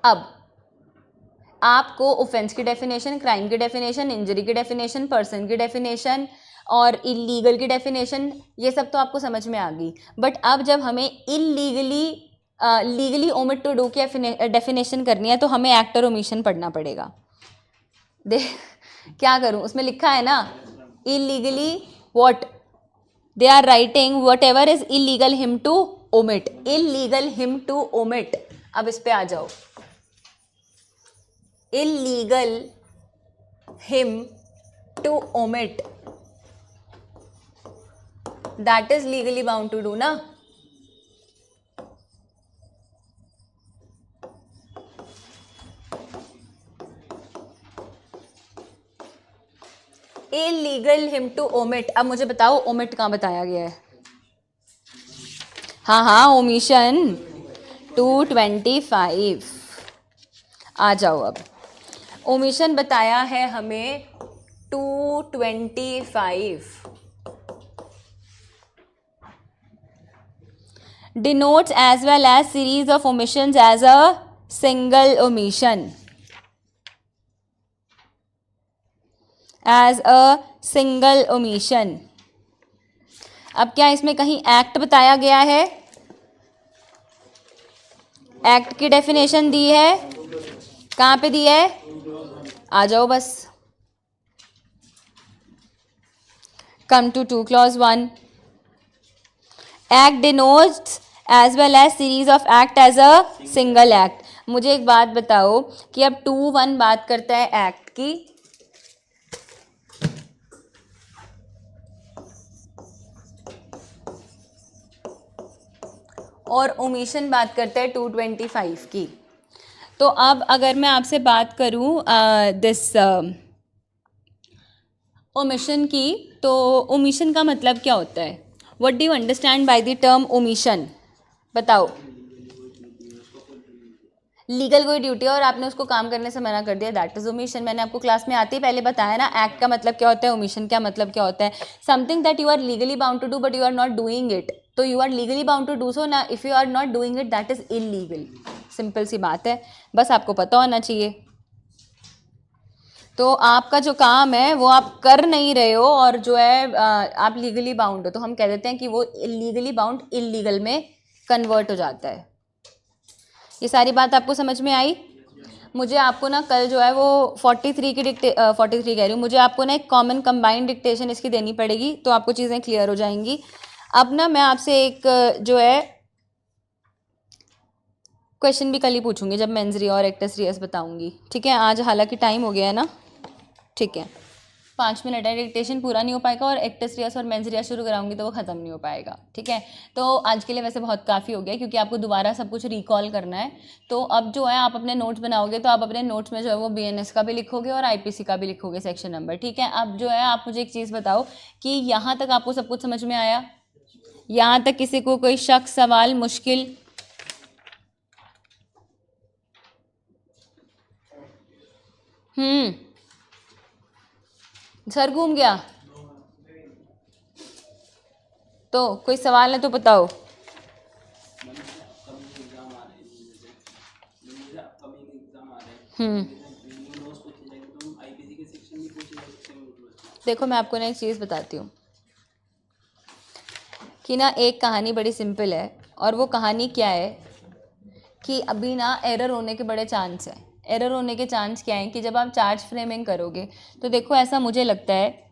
S1: अब आपको ऑफेंस की डेफिनेशन, क्राइम की डेफिनेशन, इंजरी की डेफिनेशन, पर्सन की डेफिनेशन और इलीगल की डेफिनेशन, ये सब तो आपको समझ में आ गई। बट अब जब हमें illegally legally omit to do की डेफिनेशन करनी है तो हमें एक्ट और ओमिशन पढ़ना पड़ेगा। देख क्या करूं, उसमें लिखा है ना illegally what, they are writing whatever is illegal him to omit, illegal him to omit. अब इस पे आ जाओ, illegal him to omit, that is legally bound to do ना। illegal him to omit। अब मुझे बताओ omit कहाँ बताया गया है? हाँ हाँ, ओमिशन 225। आ जाओ, अब ओमिशन बताया है हमें 225। denotes as well as series of omissions as a single omission, as a single omission। अब क्या इसमें कहीं एक्ट बताया गया है? एक्ट की डेफिनेशन दी है, कहाँ पे दी है? आ जाओ बस, come to 2 clause 1। act denotes as well as series of act as a single act। मुझे एक बात बताओ कि अब 2(1) बात करता है एक्ट की, और ओमिशन बात करता है 225 की। तो अब अगर मैं आपसे बात करूं दिस ओमिशन की, तो ओमिशन का मतलब क्या होता है? What do you understand by the term omission? बताओ। लीगल कोई ड्यूटी है और आपने उसको काम करने से मना कर दिया, दैट इज ओमिशन। मैंने आपको क्लास में आते ही पहले बताया ना, एक्ट का मतलब क्या होता है, ओमिशन का मतलब क्या होता है। Something that you are legally bound to do but you are not doing it, तो you are legally bound to do so ना, if you are not doing it that is illegal. Simple सी बात है, बस आपको पता होना चाहिए। तो आपका जो काम है वो आप कर नहीं रहे हो और जो है आप लीगली बाउंड हो, तो हम कह देते हैं कि वो लीगली बाउंड इलीगल में कन्वर्ट हो जाता है। ये सारी बात आपको समझ में आई? मुझे आपको ना कल जो है वो 43 की 43 कह रही हूँ, मुझे आपको ना एक कॉमन कंबाइंड डिक्टेशन इसकी देनी पड़ेगी, तो आपको चीज़ें क्लियर हो जाएंगी। अब ना मैं आपसे एक जो है क्वेश्चन भी कल ही पूछूंगी जब मेंस री और एक्टस रियस बताऊंगी, ठीक है। आज हालांकि टाइम हो गया है ना, ठीक है। 5 मिनट है, डिक्टेशन पूरा नहीं हो पाएगा और एक्टस रियास और मेंस रियास शुरू कराऊंगी तो वो ख़त्म नहीं हो पाएगा, ठीक है। तो आज के लिए वैसे बहुत काफ़ी हो गया क्योंकि आपको दोबारा सब कुछ रिकॉल करना है। तो अब जो है आप अपने नोट्स बनाओगे तो आप अपने नोट्स में जो है वो BNS का भी लिखोगे और IPC का भी लिखोगे सेक्शन नंबर, ठीक है। अब जो है आप मुझे एक चीज़ बताओ कि यहाँ तक आपको सब कुछ समझ में आया? यहाँ तक किसी को कोई शक, सवाल, मुश्किल? सर घूम गया तो कोई सवाल है तो बताओ। देखो मैं आपको ना एक चीज़ बताती हूँ कि ना एक कहानी बड़ी सिंपल है और वो कहानी क्या है कि अभी ना एरर होने के बड़े चांस हैं। एरर होने के चांस क्या है कि जब आप चार्ज फ्रेमिंग करोगे तो देखो ऐसा मुझे लगता है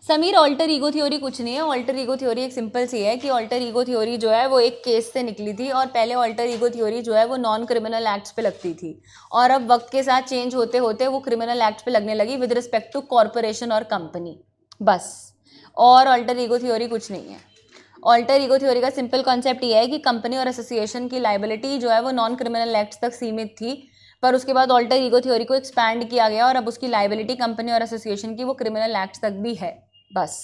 S1: समीर, ऑल्टर ईगो थ्योरी कुछ नहीं है। ऑल्टर ईगो थ्योरी एक सिंपल सी है कि ऑल्टर ईगो थ्योरी जो है वो एक केस से निकली थी और पहले ऑल्टर ईगो थ्योरी जो है वो नॉन क्रिमिनल एक्ट्स पे लगती थी और अब वक्त के साथ चेंज होते होते वो क्रिमिनल एक्ट पे लगने लगी विद रिस्पेक्ट टू कॉरपोरेशन और कंपनी, बस। और ऑल्टर ईगो थ्योरी कुछ नहीं है। ऑल्टर ईगो थ्योरी का सिंपल कॉन्सेप्ट ये है कि कंपनी और एसोसिएशन की लाइबिलिटी जो है वो नॉन क्रिमिनल एक्ट्स तक सीमित थी, पर उसके बाद ऑल्टर ईगो थ्योरी को एक्सपैंड किया गया और अब उसकी लाइबिलिटी कंपनी और एसोसिएशन की वो क्रिमिनल एक्ट्स तक भी है, बस।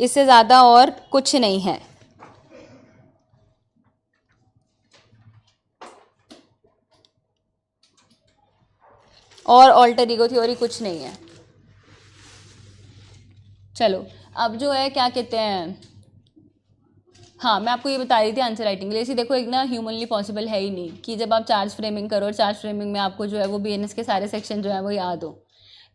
S1: इससे ज़्यादा और कुछ नहीं है। और ऑल्टर ईगो थ्योरी कुछ नहीं है। चलो अब जो है क्या कहते हैं, हाँ मैं आपको ये बता रही थी आंसर राइटिंग के लिए। इसी देखो एक ना ह्यूमनली पॉसिबल है ही नहीं कि जब आप चार्ज फ्रेमिंग करो और चार्ज फ्रेमिंग में आपको जो है वो BNS के सारे सेक्शन जो है वो याद हो,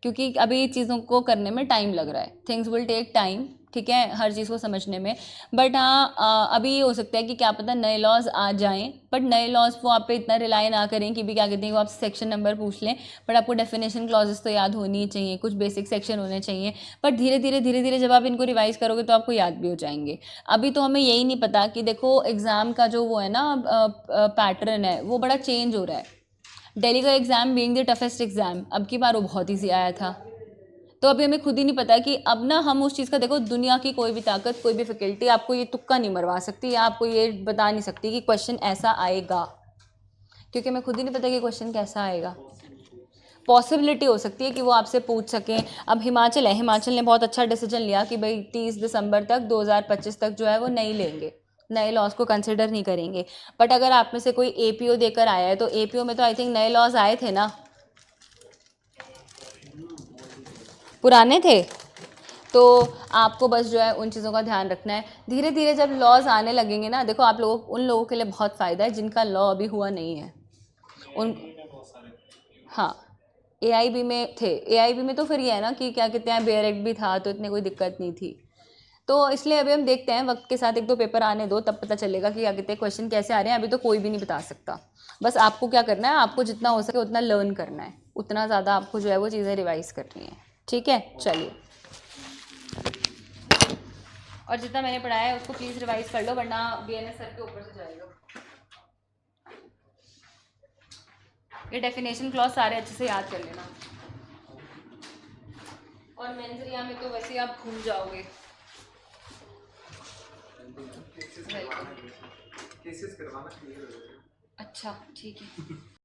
S1: क्योंकि अभी चीज़ों को करने में टाइम लग रहा है। थिंग्स विल टेक टाइम, ठीक है, हर चीज़ को समझने में। बट हाँ अभी ये हो सकता है कि क्या पता नए लॉज आ जाएं, बट नए लॉज वो आप पे इतना रिलाई ना करें कि भी क्या कहते हैं वो आप सेक्शन नंबर पूछ लें, बट आपको डेफिनेशन क्लॉजेस तो याद होनी ही चाहिए, कुछ बेसिक सेक्शन होने चाहिए। बट धीरे धीरे जब आप इनको रिवाइज करोगे तो आपको याद भी हो जाएंगे। अभी तो हमें यही नहीं पता कि देखो एग्ज़ाम का जो वो है ना पैटर्न है वो बड़ा चेंज हो रहा है। दिल्ली का exam being the toughest exam, अब की बार वो बहुत ईजी आया था। तो अभी हमें खुद ही नहीं पता कि अब ना हम उस चीज़ का, देखो दुनिया की कोई भी ताकत, कोई भी फैकल्टी आपको ये तुक्का नहीं मरवा सकती या आपको ये बता नहीं सकती कि क्वेश्चन ऐसा आएगा, क्योंकि हमें खुद ही नहीं पता कि क्वेश्चन कैसा आएगा। पॉसिबिलिटी हो सकती है कि वो आपसे पूछ सकें। अब हिमाचल है, हिमाचल ने बहुत अच्छा डिसीजन लिया कि भाई 30 दिसंबर तक 2025 तक जो है वो नहीं लेंगे, नए लॉज को कंसिडर नहीं करेंगे। बट अगर आप में से कोई APO देकर आया है तो APO में तो आई थिंक नए लॉज आए थे ना, पुराने थे। तो आपको बस जो है उन चीज़ों का ध्यान रखना है। धीरे धीरे जब लॉज आने लगेंगे ना, देखो आप लोगों, उन लोगों के लिए बहुत फ़ायदा है जिनका लॉ अभी हुआ नहीं है उन, हाँ AIB में थे। AIB में तो फिर ये है ना कि क्या कहते हैं बेयर एक्ट भी था तो इतनी कोई दिक्कत नहीं थी। तो इसलिए अभी हम देखते हैं, वक्त के साथ 1-2 पेपर आने दो तब पता चलेगा कि क्या कहते हैं क्वेश्चन कैसे आ रहे हैं। अभी तो कोई भी नहीं बता सकता। बस आपको क्या करना है, आपको जितना हो सके उतना लर्न करना है, उतना ज़्यादा आपको जो है वो चीज़ें रिवाइज करनी है, ठीक है। चलिए, और जितना मैंने पढ़ाया है उसको प्लीज़ रिवाइज कर लो वरना BNS सर के ऊपर से जाएगा। ये डेफिनेशन क्लॉज सारे अच्छे से याद कर लेना। और मेंजरिया में तो वैसे आप भूल जाओगे। केसेस करवाना क्लियर हो जाएगा। अच्छा ठीक है।